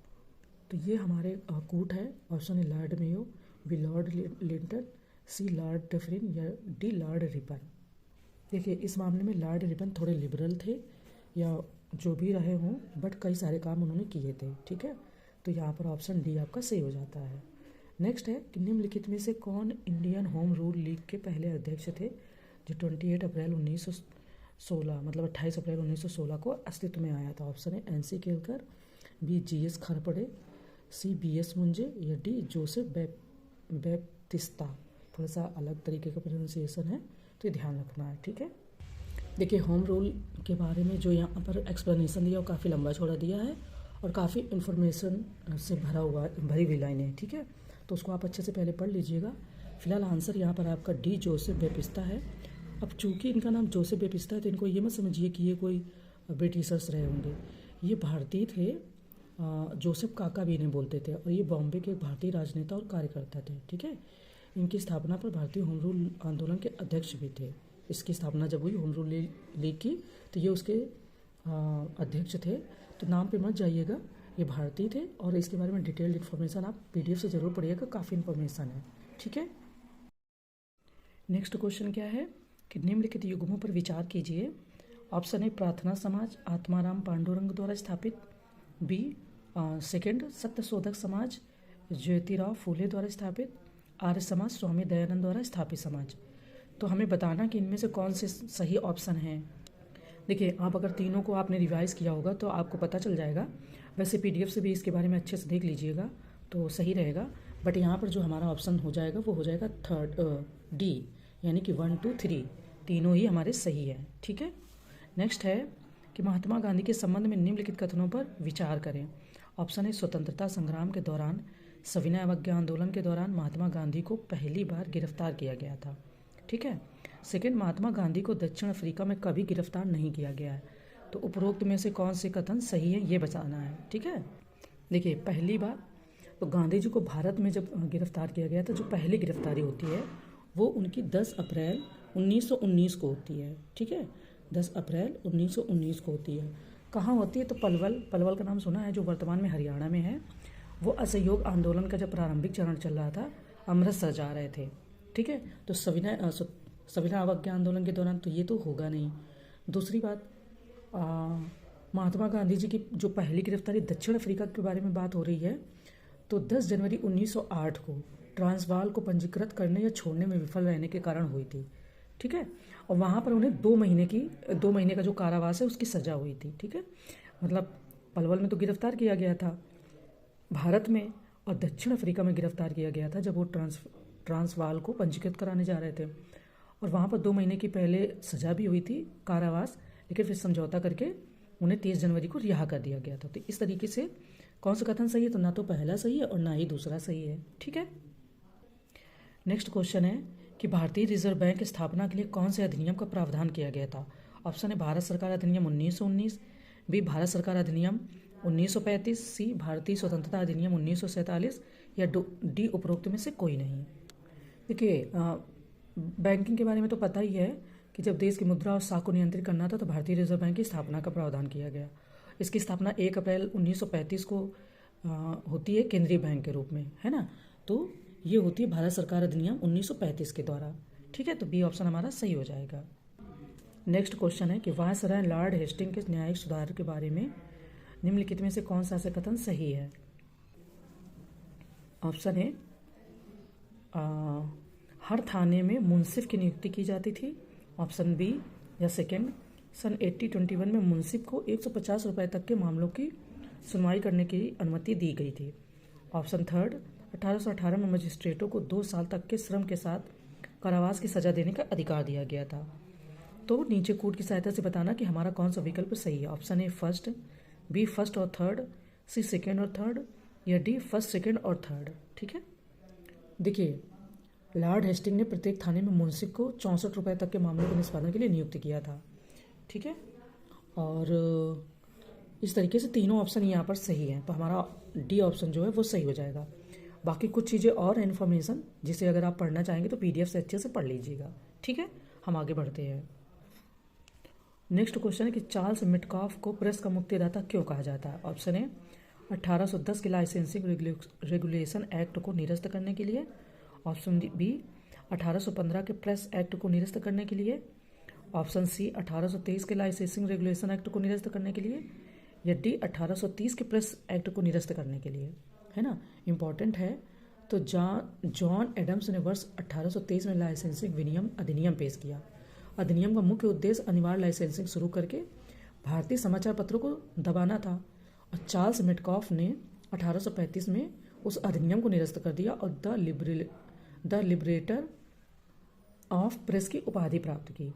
तो ये हमारे कूट है। ऑप्शन है Lord Mayo, B Lord Lytton, C Lord Dufferin, या डी लॉर्ड रिपन। देखिए, इस मामले में लॉर्ड रिपन थोड़े लिबरल थे, या जो भी रहे हों, बट कई सारे काम उन्होंने किए थे। ठीक है, तो यहाँ पर ऑप्शन डी आपका सही हो जाता है। नेक्स्ट है कि निम्नलिखित में से कौन इंडियन होम रूल लीग के पहले अध्यक्ष थे, जो 28 अप्रैल 1916 मतलब 28 अप्रैल 1916 को अस्तित्व में आया था। ऑप्शन है एनसी केलकर, बी जीएस खरपड़े, सी बीएस मुंजे, या डी जोसेफ बैप्तिस्ता। थोड़ा सा अलग तरीके का प्रोनाउंसिएशन है, तो ये ध्यान रखना है। ठीक है, देखिए होम रूल के बारे में जो यहाँ पर एक्सप्लेनेशन दिया वो काफ़ी लंबा छोड़ा दिया है और काफ़ी इन्फॉर्मेशन से भरी हुई लाइन है। ठीक है, तो उसको आप अच्छे से पहले पढ़ लीजिएगा। फिलहाल आंसर यहाँ पर आपका डी जोसेफ बैप्तिस्ता है। अब चूंकि इनका नाम जोसेफ बैप्तिस्ता है, तो इनको ये मत समझिए कि ये कोई ब्रिटिशर्स रहे होंगे, ये भारतीय थे। जोसेफ काका भी इन्हें बोलते थे, और ये बॉम्बे के एक भारतीय राजनेता और कार्यकर्ता थे। ठीक है, इनकी स्थापना पर भारतीय होम रूल आंदोलन के अध्यक्ष भी थे। इसकी स्थापना जब हुई होम रूल लीग की, तो ये उसके अध्यक्ष थे। तो नाम पे मत जाइएगा, ये भारतीय थे, और इसके बारे में डिटेल्ड इन्फॉर्मेशन आप पीडीएफ से ज़रूर पढ़िएगा, काफ़ी इन्फॉर्मेशन है। ठीक है, नेक्स्ट क्वेश्चन क्या है कि निम्नलिखित युग्मों पर विचार कीजिए। ऑप्शन ए प्रार्थना समाज आत्माराम पांडुरंग द्वारा स्थापित, बी सेकेंड सत्यशोधक समाज ज्योतिराव फूले द्वारा स्थापित, आर्य समाज स्वामी दयानंद द्वारा स्थापित समाज। तो हमें बताना कि इनमें से कौन से सही ऑप्शन हैं। देखिए, आप अगर तीनों को आपने रिवाइज़ किया होगा तो आपको पता चल जाएगा। वैसे पीडीएफ से भी इसके बारे में अच्छे से देख लीजिएगा तो सही रहेगा, बट यहाँ पर जो हमारा ऑप्शन हो जाएगा वो हो जाएगा थर्ड, डी, यानी कि 1, 2, 3 तीनों ही हमारे सही है। ठीक है, नेक्स्ट है कि महात्मा गांधी के संबंध में निम्नलिखित कथनों पर विचार करें। ऑप्शन है स्वतंत्रता संग्राम के दौरान सविनय अवज्ञा आंदोलन के दौरान महात्मा गांधी को पहली बार गिरफ्तार किया गया था। ठीक है, सेकेंड, महात्मा गांधी को दक्षिण अफ्रीका में कभी गिरफ्तार नहीं किया गया है। तो उपरोक्त में से कौन से कथन सही है ये बताना है। ठीक है, देखिए पहली बार तो गांधी जी को भारत में जब गिरफ्तार किया गया था, जो पहली गिरफ्तारी होती है वो उनकी 10 अप्रैल 1919 को होती है। ठीक है, 10 अप्रैल 1919 को होती है। कहाँ होती है? तो पलवल का नाम सुना है, जो वर्तमान में हरियाणा में है। वो असहयोग आंदोलन का जब प्रारंभिक चरण चल रहा था, अमृतसर जा रहे थे। ठीक है, तो सविनय अवज्ञा आंदोलन के दौरान तो ये तो होगा नहीं। दूसरी बात, महात्मा गांधी जी की जो पहली गिरफ्तारी दक्षिण अफ्रीका के बारे में बात हो रही है, तो 10 जनवरी 1908 को ट्रांसवाल को पंजीकृत करने या छोड़ने में विफल रहने के कारण हुई थी। ठीक है, और वहाँ पर उन्हें 2 महीने का जो कारावास है उसकी सज़ा हुई थी। ठीक है, मतलब पलवल में तो गिरफ्तार किया गया था भारत में, और दक्षिण अफ्रीका में गिरफ्तार किया गया था जब वो ट्रांसवाल को पंजीकृत कराने जा रहे थे, और वहाँ पर 2 महीने की पहले सज़ा भी हुई थी, कारावास, लेकिन फिर समझौता करके उन्हें 30 जनवरी को रिहा कर दिया गया था। तो इस तरीके से कौन सा कथन सही है? तो ना तो पहला सही है और ना ही दूसरा सही है। ठीक है, नेक्स्ट क्वेश्चन है कि भारतीय रिजर्व बैंक की स्थापना के लिए कौन से अधिनियम का प्रावधान किया गया था। ऑप्शन है भारत सरकार अधिनियम 1919, बी भारत सरकार अधिनियम 1935, सी भारतीय स्वतंत्रता अधिनियम 1947, या डी उपरोक्त में से कोई नहीं। देखिए, बैंकिंग के बारे में तो पता ही है कि जब देश की मुद्रा और साख को नियंत्रित करना था तो भारतीय रिजर्व बैंक की स्थापना का प्रावधान किया गया। इसकी स्थापना 1 अप्रैल 1935 को होती है केंद्रीय बैंक के रूप में, है ना। तो ये होती है भारत सरकार अधिनियम 1935 के द्वारा। ठीक है, तो बी ऑप्शन हमारा सही हो जाएगा। नेक्स्ट क्वेश्चन है कि वायसराय लॉर्ड हेस्टिंग के न्यायिक सुधार के बारे में निम्नलिखित में से कौन सा से कथन सही है। ऑप्शन है हर थाने में मुंसिफ की नियुक्ति की जाती थी। ऑप्शन बी या सेकेंड, सन 1821 में मुंसिफ को 150 रुपये तक के मामलों की सुनवाई करने की अनुमति दी गई थी। ऑप्शन थर्ड, 1818 में मजिस्ट्रेटों को 2 साल तक के श्रम के साथ कारावास की सजा देने का अधिकार दिया गया था। तो नीचे कोड की सहायता से बताना कि हमारा कौन सा विकल्प सही है। Option A first, B first और थर्ड, सी सेकेंड और थर्ड, या डी फर्स्ट सेकेंड और थर्ड। ठीक है, देखिए लॉर्ड हेस्टिंग ने प्रत्येक थाने में मुंसिफ को 64 रुपये तक के मामलों के निष्पादन के लिए नियुक्त किया था। ठीक है, और इस तरीके से तीनों ऑप्शन यहाँ पर सही हैं, तो हमारा डी ऑप्शन जो है वो सही हो जाएगा। बाकी कुछ चीज़ें और इन्फॉर्मेशन जिसे अगर आप पढ़ना चाहेंगे तो पीडीएफ से अच्छे से पढ़ लीजिएगा। ठीक है, हम आगे बढ़ते हैं। नेक्स्ट क्वेश्चन है कि चार्ल्स मिटकॉफ को प्रेस का मुक्तिदाता क्यों कहा जाता है। ऑप्शन ए 1810 के लाइसेंसिंग रेगुलेशन एक्ट को निरस्त करने के लिए, ऑप्शन बी 1815 के प्रेस एक्ट को निरस्त करने के लिए, ऑप्शन सी 1823 के लाइसेंसिंग रेगुलेशन एक्ट को निरस्त करने के लिए, या डी 1830 के प्रेस एक्ट को निरस्त करने के लिए। है ना, इम्पॉर्टेंट है। तो जॉन एडम्स ने वर्ष 1823 में लाइसेंसिंग अधिनियम पेश किया। अधिनियम का मुख्य उद्देश्य अनिवार्य लाइसेंसिंग शुरू करके भारतीय समाचार पत्रों को दबाना था, और चार्ल्स मिटकॉफ ने 1835 में उस अधिनियम को निरस्त कर दिया और द लिबरेटर ऑफ प्रेस की उपाधि प्राप्त की।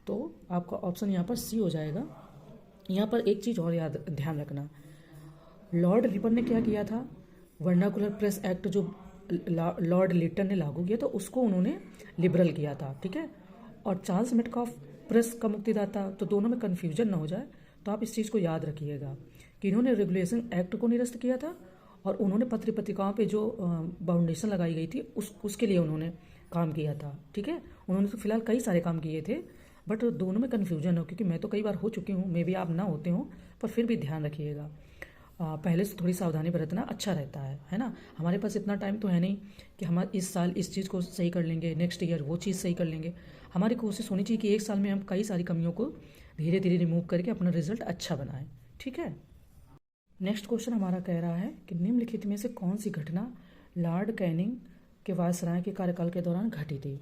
तो आपका ऑप्शन यहाँ पर सी हो जाएगा। यहाँ पर एक चीज़ और ध्यान रखना, लॉर्ड रिपन ने क्या किया था, वर्नाकुलर प्रेस एक्ट जो लॉर्ड लिटन ने लागू किया था उसको उन्होंने लिबरल किया था। ठीक है, और चार्ल्स मिटकॉफ प्रेस का मुक्तिदाता, तो दोनों में कन्फ्यूजन ना हो जाए, तो आप इस चीज़ को याद रखिएगा कि इन्होंने रेगुलेशन एक्ट को निरस्त किया था और उन्होंने पत्र पत्रिकाओं पे जो बाउंडेशन लगाई गई थी उसके लिए उन्होंने काम किया था। ठीक है, उन्होंने तो फिलहाल कई सारे काम किए थे, बट दोनों में कन्फ्यूजन हो, क्योंकि मैं तो कई बार हो चुकी हूँ, मे भी आप ना होते हो, पर फिर भी ध्यान रखिएगा। पहले से थोड़ी सावधानी बरतना अच्छा रहता है ना। हमारे पास इतना टाइम तो है नहीं कि हम इस साल इस चीज़ को सही कर लेंगे, नेक्स्ट ईयर वो चीज़ सही कर लेंगे। हमारी कोशिश होनी चाहिए कि एक साल में हम कई सारी कमियों को धीरे धीरे रिमूव करके अपना रिजल्ट अच्छा बनाएं। ठीक है, नेक्स्ट क्वेश्चन हमारा कह रहा है कि निम्नलिखित में से कौन सी घटना लॉर्ड कैनिंग के वायसराय के कार्यकाल के दौरान घटी थी।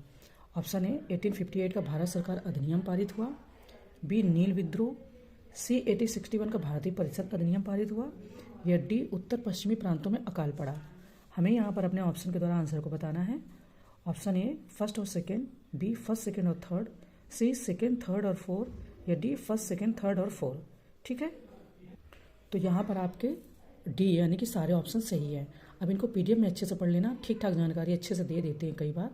ऑप्शन ए 1858 का भारत सरकार अधिनियम पारित हुआ, बी नील विद्रोह, सी 1861 का भारतीय परिषद अधिनियम पारित हुआ, या डी उत्तर पश्चिमी प्रांतों में अकाल पड़ा। हमें यहाँ पर अपने ऑप्शन के द्वारा आंसर को बताना है। ऑप्शन ए फर्स्ट और सेकेंड, बी फर्स्ट सेकेंड और थर्ड, सी सेकेंड थर्ड और फोर्थ, या डी फर्स्ट सेकेंड थर्ड और फोर्थ। ठीक है, तो यहाँ पर आपके डी यानी कि सारे ऑप्शन सही है। अब इनको पीडीएफ में अच्छे से पढ़ लेना, ठीक ठाक जानकारी अच्छे से दे देते हैं कई बार,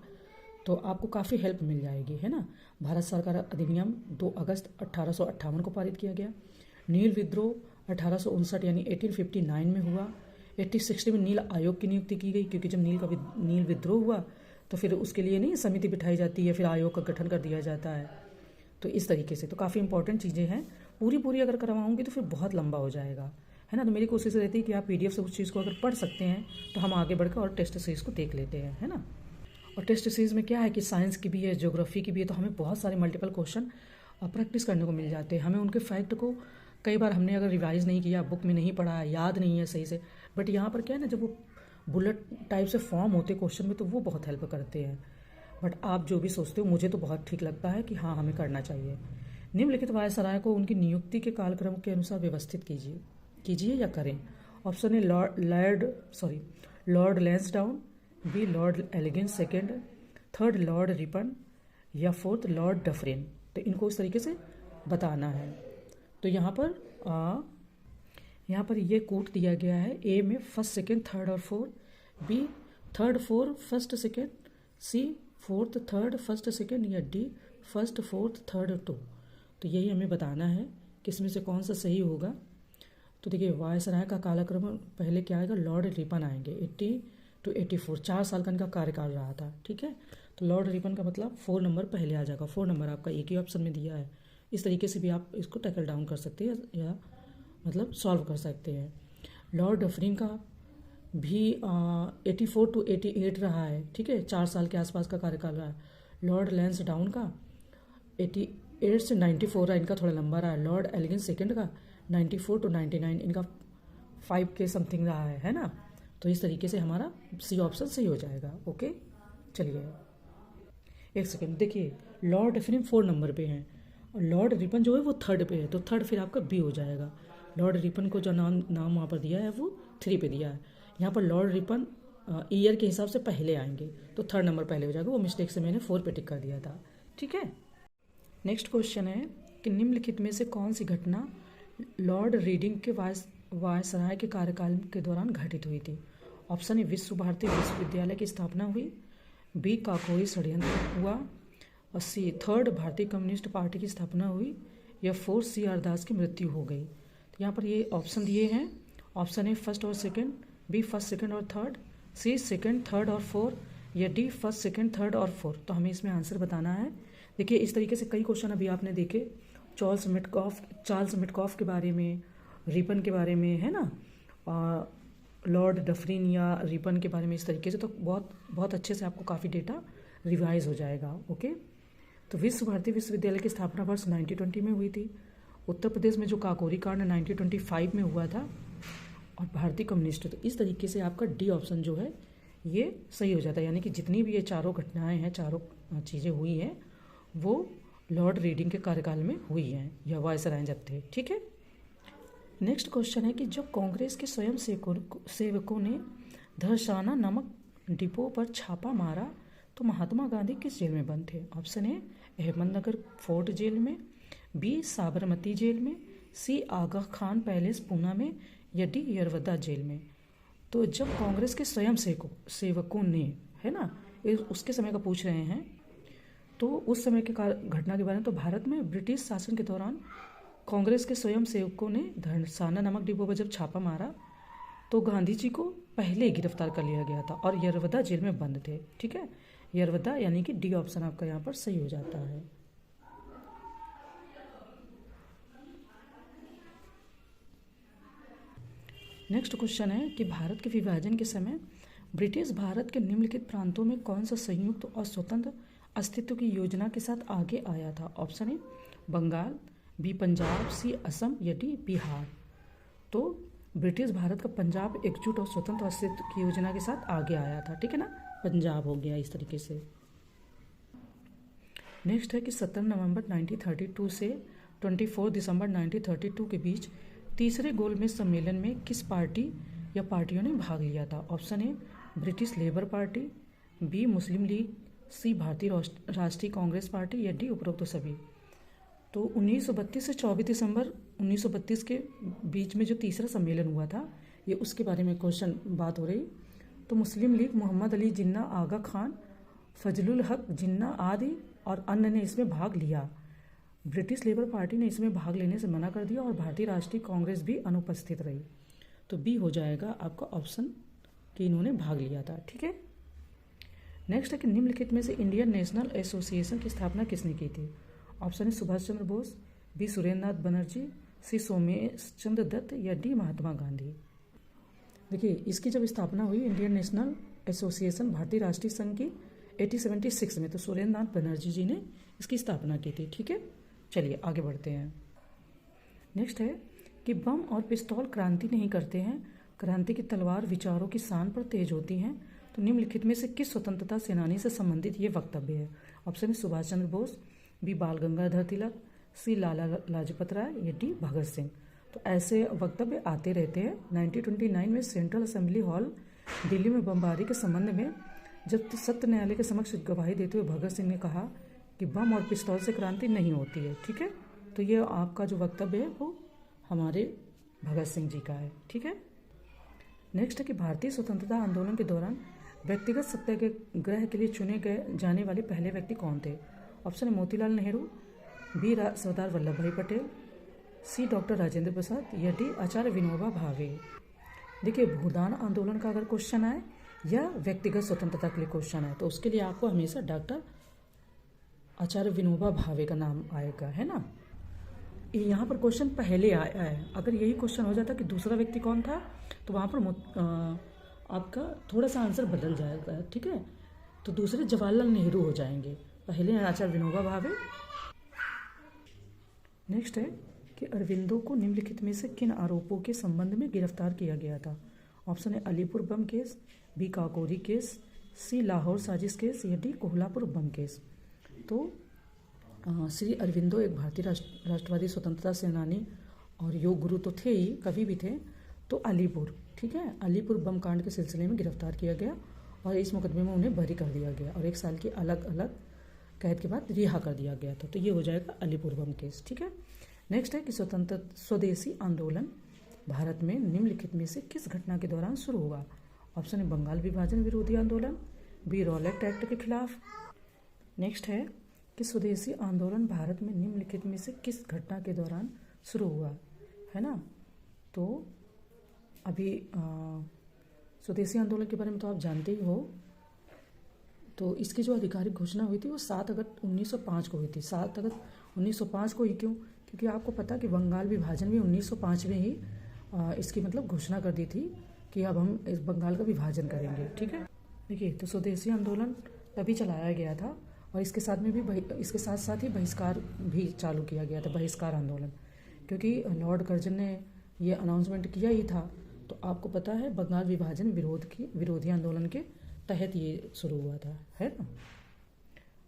तो आपको काफ़ी हेल्प मिल जाएगी। है ना, भारत सरकार अधिनियम 2 अगस्त 1858 को पारित किया गया। नील विद्रोह 1859 यानी 1859 में हुआ। 1860 में नील आयोग की नियुक्ति की गई, क्योंकि जब नील विद्रोह हुआ तो फिर उसके लिए नहीं समिति बिठाई जाती है, फिर आयोग का गठन कर दिया जाता है। तो इस तरीके से तो काफ़ी इंपॉर्टेंट चीज़ें हैं। पूरी अगर करवाऊंगी तो फिर बहुत लंबा हो जाएगा, है ना। तो मेरी कोशिश रहती है कि आप पीडीएफ से उस चीज़ को अगर पढ़ सकते हैं तो हम आगे बढ़कर और टेस्ट सीरीज़ को देख लेते हैं, है ना। और टेस्ट सीरीज़ में क्या है कि साइंस की भी है, ज्योग्राफी की भी है, तो हमें बहुत सारे मल्टीपल क्वेश्चन प्रैक्टिस करने को मिल जाते हैं। हमें उनके फैक्ट को कई बार हमने अगर रिवाइज़ नहीं किया, बुक में नहीं पढ़ा, याद नहीं है सही से, बट यहाँ पर क्या है ना, जब वो बुलेट टाइप से फॉर्म होते क्वेश्चन में तो वो बहुत हेल्प करते हैं। बट आप जो भी सोचते हो, मुझे तो बहुत ठीक लगता है कि हाँ हमें करना चाहिए। निम्नलिखित वायसराय को उनकी नियुक्ति के कालक्रम के अनुसार व्यवस्थित कीजिए या करें। Option A Lord Lansdowne, B Lord Elgin second, third Lord Ripon, या फोर्थ लॉर्ड डफरिन। तो इनको इस तरीके से बताना है। तो यहाँ पर ये कोट दिया गया है। ए में फर्स्ट सेकेंड थर्ड और fourth, B third fourth first second, C fourth third first second, या D first fourth third two. तो यही हमें बताना है कि इसमें से कौन सा सही होगा। तो देखिए वायसराय का कालक्रम पहले क्या आएगा, लॉर्ड रिपन आएंगे 80 to 84, 4 साल का इनका कार्यकाल रहा था। ठीक है, तो लॉर्ड रिपन का मतलब 4 नंबर पहले आ जाएगा। 4 नंबर आपका एक ही ऑप्शन में दिया है। इस तरीके से भी आप इसको टैकल डाउन कर सकते हैं या मतलब सॉल्व कर सकते हैं। लॉर्ड डफरिन का भी 84 to 88 रहा है। ठीक है, 4 साल के आसपास का कार्यकाल रहा है। लॉर्ड लैंसडाउन का 88 से 94 रहा, इनका थोड़ा लंबा रहा है। लॉर्ड एलिगेंस सेकेंड का 94 to 99, इनका 5 के समथिंग रहा है ना। तो इस तरीके से हमारा सी ऑप्शन सही हो जाएगा। ओके, चलिए एक सेकेंड, देखिए लॉर्ड डफरिन 4 नंबर पे हैं और लॉर्ड रिपन जो है वो 3rd पे है, तो 3rd फिर आपका बी हो जाएगा। लॉर्ड रिपन को जो नाम वहाँ पर दिया है वो 3 पे दिया है। यहाँ पर लॉर्ड रिपन ईयर के हिसाब से पहले आएंगे, तो थर्ड नंबर पहले हो जाएगा, वो मिस्टेक से मैंने 4 पे टिक कर दिया था। ठीक है। नेक्स्ट क्वेश्चन है कि निम्नलिखित में से कौन सी घटना लॉर्ड रीडिंग के वायसराय के कार्यकाल के दौरान घटित हुई थी? ऑप्शन ए, विश्व भारती विश्वविद्यालय की स्थापना हुई, बी, काकोरी षड्यंत्र हुआ, और सी, थर्ड भारतीय कम्युनिस्ट पार्टी की स्थापना हुई, या फोर्थ, सी आर दास की मृत्यु हो गई। तो यहाँ पर ये ऑप्शन दिए हैं, ऑप्शन ए फर्स्ट और सेकंड, बी फर्स्ट सेकंड और थर्ड, सी सेकंड थर्ड और फोर्थ, या डी फर्स्ट सेकंड थर्ड और फोर्थ। तो हमें इसमें आंसर बताना है। देखिए इस तरीके से कई क्वेश्चन अभी आपने देखे, चार्ल्स मिटकॉफ के बारे में, रिपन के बारे में, है ना, और लॉर्ड डफरिन या रिपन के बारे में, इस तरीके से। तो बहुत बहुत अच्छे से आपको काफ़ी डेटा रिवाइज हो जाएगा। ओके। तो विश्व भारती विश्वविद्यालय की स्थापना वर्ष 1920 में हुई थी। उत्तर प्रदेश में जो काकोरी कांड 1925 में हुआ था, और भारतीय कम्युनिस्ट। तो इस तरीके से आपका डी ऑप्शन जो है ये सही हो जाता है, यानी कि जितनी भी ये चारों घटनाएं हैं, चारों चीज़ें हुई हैं, वो लॉर्ड रीडिंग के कार्यकाल में हुई हैं, या वायसराय जब थे। ठीक है। नेक्स्ट क्वेश्चन है कि जब कांग्रेस के स्वयं सेवकों ने धरसाना नामक डिपो पर छापा मारा तो महात्मा गांधी किस जेल में बंद थे? ऑप्शन ए, अहमदनगर फोर्ट जेल में, बी, साबरमती जेल में, सी, आगा खान पैलेस पूना में, या डी, यरवदा जेल में। तो जब कांग्रेस के स्वयं सेवकों ने, है ना, उसके समय का पूछ रहे हैं, तो उस समय के घटना के बारे में, तो भारत में ब्रिटिश शासन के दौरान कांग्रेस के स्वयं सेवकों ने धरसाना नामक डिपो पर जब छापा मारा तो गांधी जी को पहले ही गिरफ्तार कर लिया गया था और यरवदा जेल में बंद थे। ठीक है। यरवदा यानी कि डी ऑप्शन आपका यहाँ पर सही हो जाता है। नेक्स्ट क्वेश्चन है कि भारत के विभाजन के समय ब्रिटिश भारत के निम्नलिखित प्रांतों में कौन सा संयुक्त और स्वतंत्र अस्तित्व की योजना के साथ आगे आया था? Option A, Bengal, B, Punjab, C, Assam, या डी, बिहार। तो ब्रिटिश भारत का पंजाब एकजुट और स्वतंत्र अस्तित्व की योजना के साथ आगे आया था। ठीक है ना, पंजाब हो गया इस तरीके से। नेक्स्ट है कि 17 नवंबर 1932 से 24 दिसंबर 1932 के बीच तीसरे गोलमेज सम्मेलन में किस पार्टी या पार्टियों ने भाग लिया था? Option A, British Labour Party, B, Muslim League, C, Bharatiya Rashtriya Congress party, या डी, उपरोक्त सभी। तो 1932 से 24 दिसंबर 1932 के बीच में जो तीसरा सम्मेलन हुआ था, ये उसके बारे में क्वेश्चन बात हो रही। तो मुस्लिम लीग, मोहम्मद अली जिन्ना, आगा खान, फजलुल हक जिन्ना आदि और अन्य ने इसमें भाग लिया। ब्रिटिश लेबर पार्टी ने इसमें भाग लेने से मना कर दिया और भारतीय राष्ट्रीय कांग्रेस भी अनुपस्थित रही। तो बी हो जाएगा आपका ऑप्शन कि इन्होंने भाग लिया था। ठीक है। नेक्स्ट है कि निम्नलिखित में से इंडियन नेशनल एसोसिएशन की स्थापना किसने की थी? Option A, Subhash Chandra Bose, B, Surendra Nath Banerjee, C, Somesh Chandra Dutt, या डी, महात्मा गांधी। देखिए इसकी जब स्थापना हुई इंडियन नेशनल एसोसिएशन भारतीय राष्ट्रीय संघ की 1876 में, तो सुरेंद्र नाथ बनर्जी जी ने इसकी स्थापना की थी। ठीक है। चलिए आगे बढ़ते हैं। नेक्स्ट है कि बम और पिस्तौल क्रांति नहीं करते हैं, क्रांति की तलवार विचारों की शान पर तेज होती हैं। तो निम्नलिखित में से किस स्वतंत्रता सेनानी से संबंधित ये वक्तव्य है? Option A, Subhash Chandra Bose, B, Bal Gangadhar तिलक, सी, लाला लाजपत राय, या डी, भगत सिंह। तो ऐसे वक्तव्य आते रहते हैं। 1929 में सेंट्रल असेंबली हॉल दिल्ली में बमबारी के संबंध में जब सत्य न्यायालय के समक्ष गवाही देते हुए भगत सिंह ने कहा कि बम और पिस्तौल से क्रांति नहीं होती है। ठीक है। तो ये आपका जो वक्तव्य है वो हमारे भगत सिंह जी का है। ठीक है। नेक्स्ट है कि भारतीय स्वतंत्रता आंदोलन के दौरान व्यक्तिगत सत्याग्रह के लिए चुने गए जाने वाले पहले व्यक्ति कौन थे? Option A, Motilal Nehru, B, Sardar Vallabh Bhai Patel, C, doctor Rajendra Prasad, या डी, आचार्य विनोबा भावे। देखिए भूदान आंदोलन का अगर क्वेश्चन आए या व्यक्तिगत स्वतंत्रता के लिए क्वेश्चन आए तो उसके लिए आपको हमेशा डॉक्टर आचार्य विनोबा भावे का नाम आएगा, है ना। यहाँ पर क्वेश्चन पहले आया है। अगर यही क्वेश्चन हो जाता कि दूसरा व्यक्ति कौन था तो वहाँ पर आपका थोड़ा सा आंसर बदल जाएगा। ठीक है। तो दूसरे जवाहरलाल नेहरू हो जाएंगे, पहले आचार्य विनोबा भावे। नेक्स्ट है कि अरविंदो को निम्नलिखित में से किन आरोपों के संबंध में गिरफ्तार किया गया था? Option A, Alipur bomb case, B, Kakori case, C, Lahore साजिश केस, या डी, कोल्हापुर बम केस। तो श्री अरविंदो एक भारतीय राष्ट्रवादी स्वतंत्रता सेनानी और योग गुरु तो थे ही, कवि भी थे। तो अलीपुर, ठीक है। अलीपुर बम कांड के सिलसिले में गिरफ्तार किया गया और इस मुकदमे में उन्हें बरी कर दिया गया और 1 साल की अलग अलग कैद के बाद रिहा कर दिया गया था। तो ये हो जाएगा अलीपुर बम केस, ठीक है। नेक्स्ट है कि स्वतंत्र स्वदेशी आंदोलन भारत में निम्नलिखित में से किस घटना के दौरान शुरू हुआ? ऑप्शन है बंगाल विभाजन विरोधी आंदोलन, बी रॉलेट एक्ट के खिलाफ। नेक्स्ट है कि स्वदेशी आंदोलन भारत में निम्नलिखित में से किस घटना के दौरान शुरू हुआ, है ना। तो अभी स्वदेशी आंदोलन के बारे में तो आप जानते ही हो। तो इसकी जो आधिकारिक घोषणा हुई थी वो 7 अगस्त 1905 को हुई थी। 7 अगस्त 1905 को ही क्यों? क्योंकि आपको पता कि बंगाल विभाजन भी 1905 में ही इसकी मतलब घोषणा कर दी थी कि अब हम इस बंगाल का विभाजन करेंगे, ठीक है। देखिए, तो स्वदेशी आंदोलन तभी चलाया गया था और इसके साथ साथ ही बहिष्कार भी चालू किया गया था, बहिष्कार आंदोलन, क्योंकि लॉर्ड कर्जन ने ये अनाउंसमेंट किया ही था। तो आपको पता है बंगाल विभाजन विरोधी आंदोलन के तहत ये शुरू हुआ था, है ना।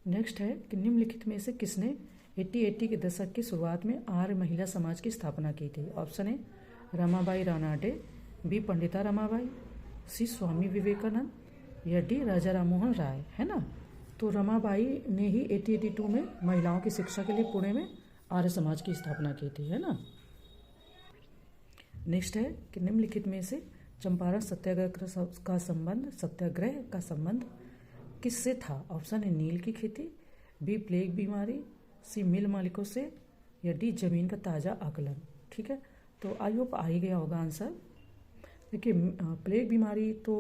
नेक्स्ट है कि निम्नलिखित में से किसने 80 के दशक की शुरुआत में आर्य महिला समाज की स्थापना की थी? ऑप्शन है रमाबाई रानाडे, बी पंडिता रमाबाई, सी स्वामी विवेकानंद या डी राजा राममोहन राय, है ना। तो रमाबाई ने ही 1882 में महिलाओं की शिक्षा के लिए पुणे में आर्य समाज की स्थापना की थी, है ना। नेक्स्ट है कि निम्नलिखित में से चंपारण सत्याग्रह का संबंध किससे था? ऑप्शन है नील की खेती, बी प्लेग बीमारी, सी मिल मालिकों से या डी जमीन का ताज़ा आकलन, ठीक है। तो आई होप आ ही गया होगा आंसर। देखिए, प्लेग बीमारी तो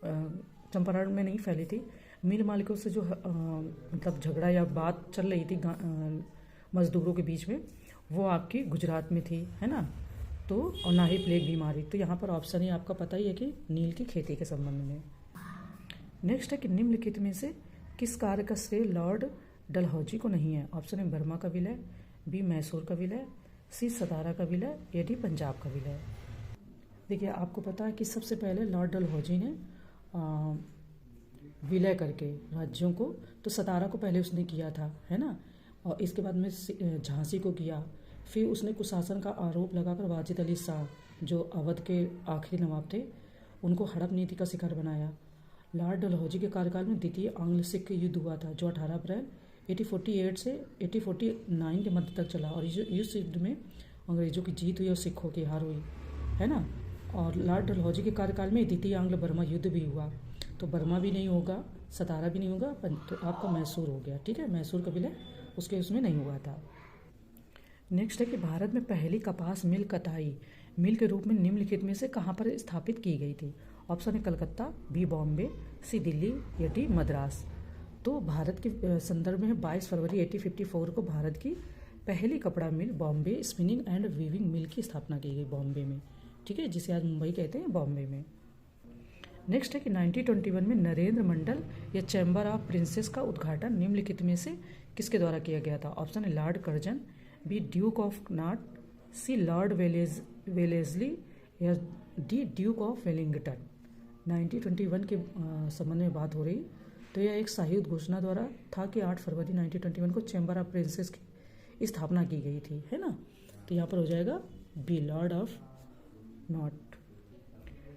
चंपारण में नहीं फैली थी। मिल मालिकों से जो मतलब झगड़ा या बात चल रही थी मजदूरों के बीच में, वो आपकी गुजरात में थी, है ना। तो और ना ही प्लेग बीमारी। तो यहाँ पर ऑप्शन ही आपका पता ही है कि नील की खेती के संबंध में। नेक्स्ट है कि निम्नलिखित में से किस कार्य का श्रेय लॉर्ड डलहौजी को नहीं है? ऑप्शन है बर्मा का विलय, बी मैसूर का विलय, सी सतारा का विलय या डी पंजाब का विलय। देखिए, आपको पता है कि सबसे पहले लॉर्ड डलहौजी ने विलय करके राज्यों को, तो सतारा को पहले उसने किया था, है ना। और इसके बाद में झांसी को किया। फिर उसने कुशासन का आरोप लगाकर वाजिद अली शाह, जो अवध के आखिरी नवाब थे, उनको हड़प नीति का शिकार बनाया। लॉर्ड डलहौजी के कार्यकाल में द्वितीय आंग्ल सिख युद्ध हुआ था, जो 18 अप्रैल 1848 से 1849 के मध्य तक चला और इस युद्ध में अंग्रेजों की जीत हुई और सिखों की हार हुई, है ना। और लॉर्ड डलहौजी के कार्यकाल में द्वितीय आंग्ल बर्मा युद्ध भी हुआ। तो बर्मा भी नहीं होगा, सतारा भी नहीं होगा, तो आपका मैसूर हो गया, ठीक है। मैसूर का विलय उसके उसमें नहीं हुआ था। नेक्स्ट है कि भारत में पहली कपास मिल कताई मिल के रूप में निम्नलिखित में से कहाँ पर स्थापित की गई थी? ऑप्शन है कलकत्ता, बी बॉम्बे, सी दिल्ली या डी मद्रास। तो भारत के संदर्भ में 22 फरवरी 1854 को भारत की पहली कपड़ा मिल बॉम्बे स्पिनिंग एंड वीविंग मिल की स्थापना की गई बॉम्बे में, ठीक है, जिसे आज मुंबई कहते हैं, बॉम्बे में। नेक्स्ट है कि 1921 में नरेंद्र मंडल या चैम्बर ऑफ प्रिंसेस का उद्घाटन निम्नलिखित में से किसके द्वारा किया गया था? ऑप्शन है Lord Curzon, B Duke of Connaught, C Lord Wellesley या डी ड्यूक ऑफ वेलिंगटन। 1921 के संबंध में बात हो रही। तो यह एक शाही उद्घोषणा द्वारा था कि 8 फरवरी 1921 को चैम्बर ऑफ प्रिंसेस की स्थापना की गई थी, है ना। तो यहाँ पर हो जाएगा B Lord of Connaught.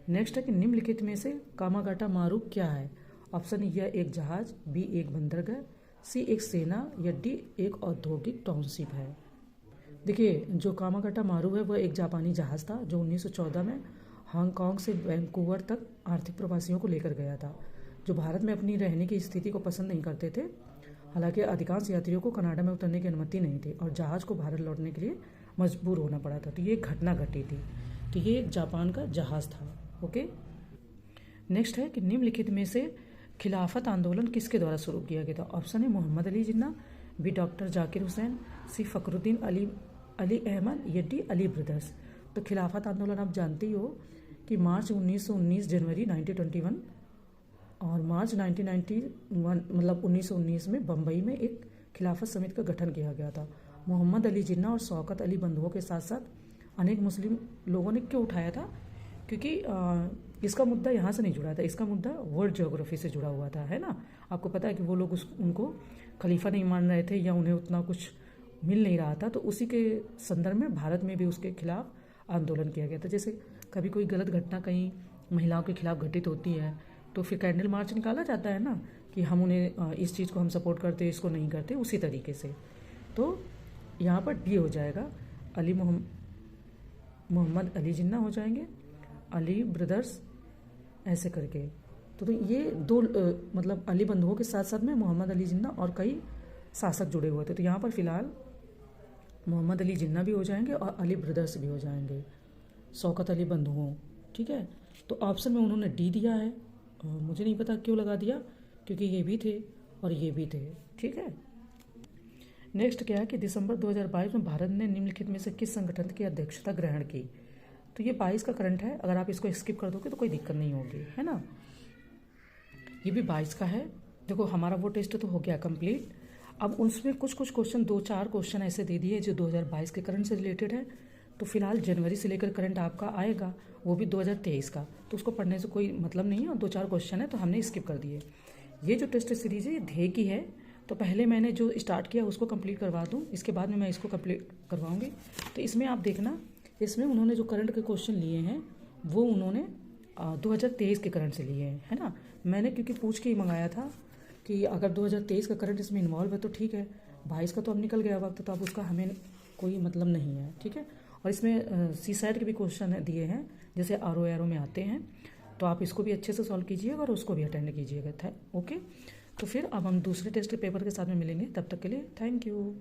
Next है कि निम्नलिखित में से कामागाटा मारू क्या है? ऑप्शन यह एक जहाज, बी एक बंदरगाह, सी एक सेना या डी एक औद्योगिक टाउनशिप है। देखिए, जो कामागाटा मारू है वह एक जापानी जहाज था जो 1914 में हांगकांग से वैंकूवर तक आर्थिक प्रवासियों को लेकर गया था, जो भारत में अपनी रहने की स्थिति को पसंद नहीं करते थे। हालांकि अधिकांश यात्रियों को कनाडा में उतरने की अनुमति नहीं थी और जहाज को भारत लौटने के लिए मजबूर होना पड़ा था। तो ये एक घटना घटी थी। तो ये एक जापान का जहाज था, ओके। नेक्स्ट है कि निम्नलिखित में से खिलाफत आंदोलन किसके द्वारा शुरू किया गया था? ऑप्शन है मोहम्मद अली जिन्ना, बी डॉक्टर जाकिर हुसैन, सी फखरुद्दीन अली अहमद या डी अली ब्रदर्स। तो खिलाफत आंदोलन आप जानते ही हो कि मार्च 1919 जनवरी 1921 और मार्च 1991 मतलब 1919 में बम्बई में एक खिलाफत समिति का गठन किया गया था। मोहम्मद अली जिन्ना और शौकत अली बंधुओं के साथ साथ अनेक मुस्लिम लोगों ने क्यों उठाया था? क्योंकि इसका मुद्दा यहाँ से नहीं जुड़ा था, इसका मुद्दा वर्ल्ड ज्योग्राफी से जुड़ा हुआ था, है ना। आपको पता है कि वो लोग उनको खलीफा नहीं मान रहे थे या उन्हें उतना कुछ मिल नहीं रहा था। तो उसी के संदर्भ में भारत में भी उसके खिलाफ आंदोलन किया गया था। जैसे कभी कोई गलत घटना कहीं महिलाओं के खिलाफ घटित होती है तो फिर कैंडल मार्च निकाला जाता है ना, कि हम उन्हें इस चीज़ को हम सपोर्ट करते, इसको नहीं करते, उसी तरीके से। तो यहाँ पर डी हो जाएगा, अली मोहम्मद अली जिन्ना हो जाएंगे, अली ब्रदर्स ऐसे करके। तो ये दो मतलब अली बंधुओं के साथ साथ में मोहम्मद अली जिन्ना और कई शासक जुड़े हुए थे। तो यहाँ पर फिलहाल मोहम्मद अली जिन्ना भी हो जाएंगे और अली ब्रदर्स भी हो जाएंगे, शौकत अली बंधुओं। ठीक है, तो ऑप्शन में उन्होंने डी दिया है, मुझे नहीं पता क्यों लगा दिया, क्योंकि ये भी थे और ये भी थे। ठीक है, नेक्स्ट क्या है कि दिसंबर 2022 में भारत ने निम्नलिखित में से किस संगठन की अध्यक्षता ग्रहण की। तो ये 22 का करंट है, अगर आप इसको स्किप कर दोगे तो कोई दिक्कत नहीं होगी, है ना। ये भी 22 का है। देखो हमारा वो टेस्ट तो हो गया कंप्लीट। अब उसमें कुछ क्वेश्चन, 2-4 क्वेश्चन ऐसे दे दिए जो 2022 के करंट से रिलेटेड है। तो फिलहाल जनवरी से लेकर करंट आपका आएगा, वो भी 2023 का, तो उसको पढ़ने से कोई मतलब नहीं है, और 2-4 क्वेश्चन है तो हमने स्किप कर दिए। ये जो टेस्ट सीरीज है ये ध्येय की है, तो पहले मैंने जो स्टार्ट किया उसको कंप्लीट करवा दूँ, इसके बाद में मैं इसको कंप्लीट करवाऊँगी। तो इसमें आप देखना, इसमें उन्होंने जो करंट के क्वेश्चन लिए हैं वो उन्होंने 2023 के करंट से लिए हैं, है ना। मैंने क्योंकि पूछ के ही मंगाया था कि अगर 2023 का करंट इसमें इन्वॉल्व है तो ठीक है, 22 का तो अब निकल गया वक्त, तो अब उसका हमें कोई मतलब नहीं है। ठीक है, और इसमें सी साइड के भी क्वेश्चन दिए हैं, जैसे आर एरो में आते हैं, तो आप इसको भी अच्छे से सॉल्व कीजिएगा और उसको भी अटेंड कीजिएगा। ओके, तो फिर अब हम दूसरे टेस्ट के पेपर के साथ में मिलेंगे, तब तक के लिए थैंक यू।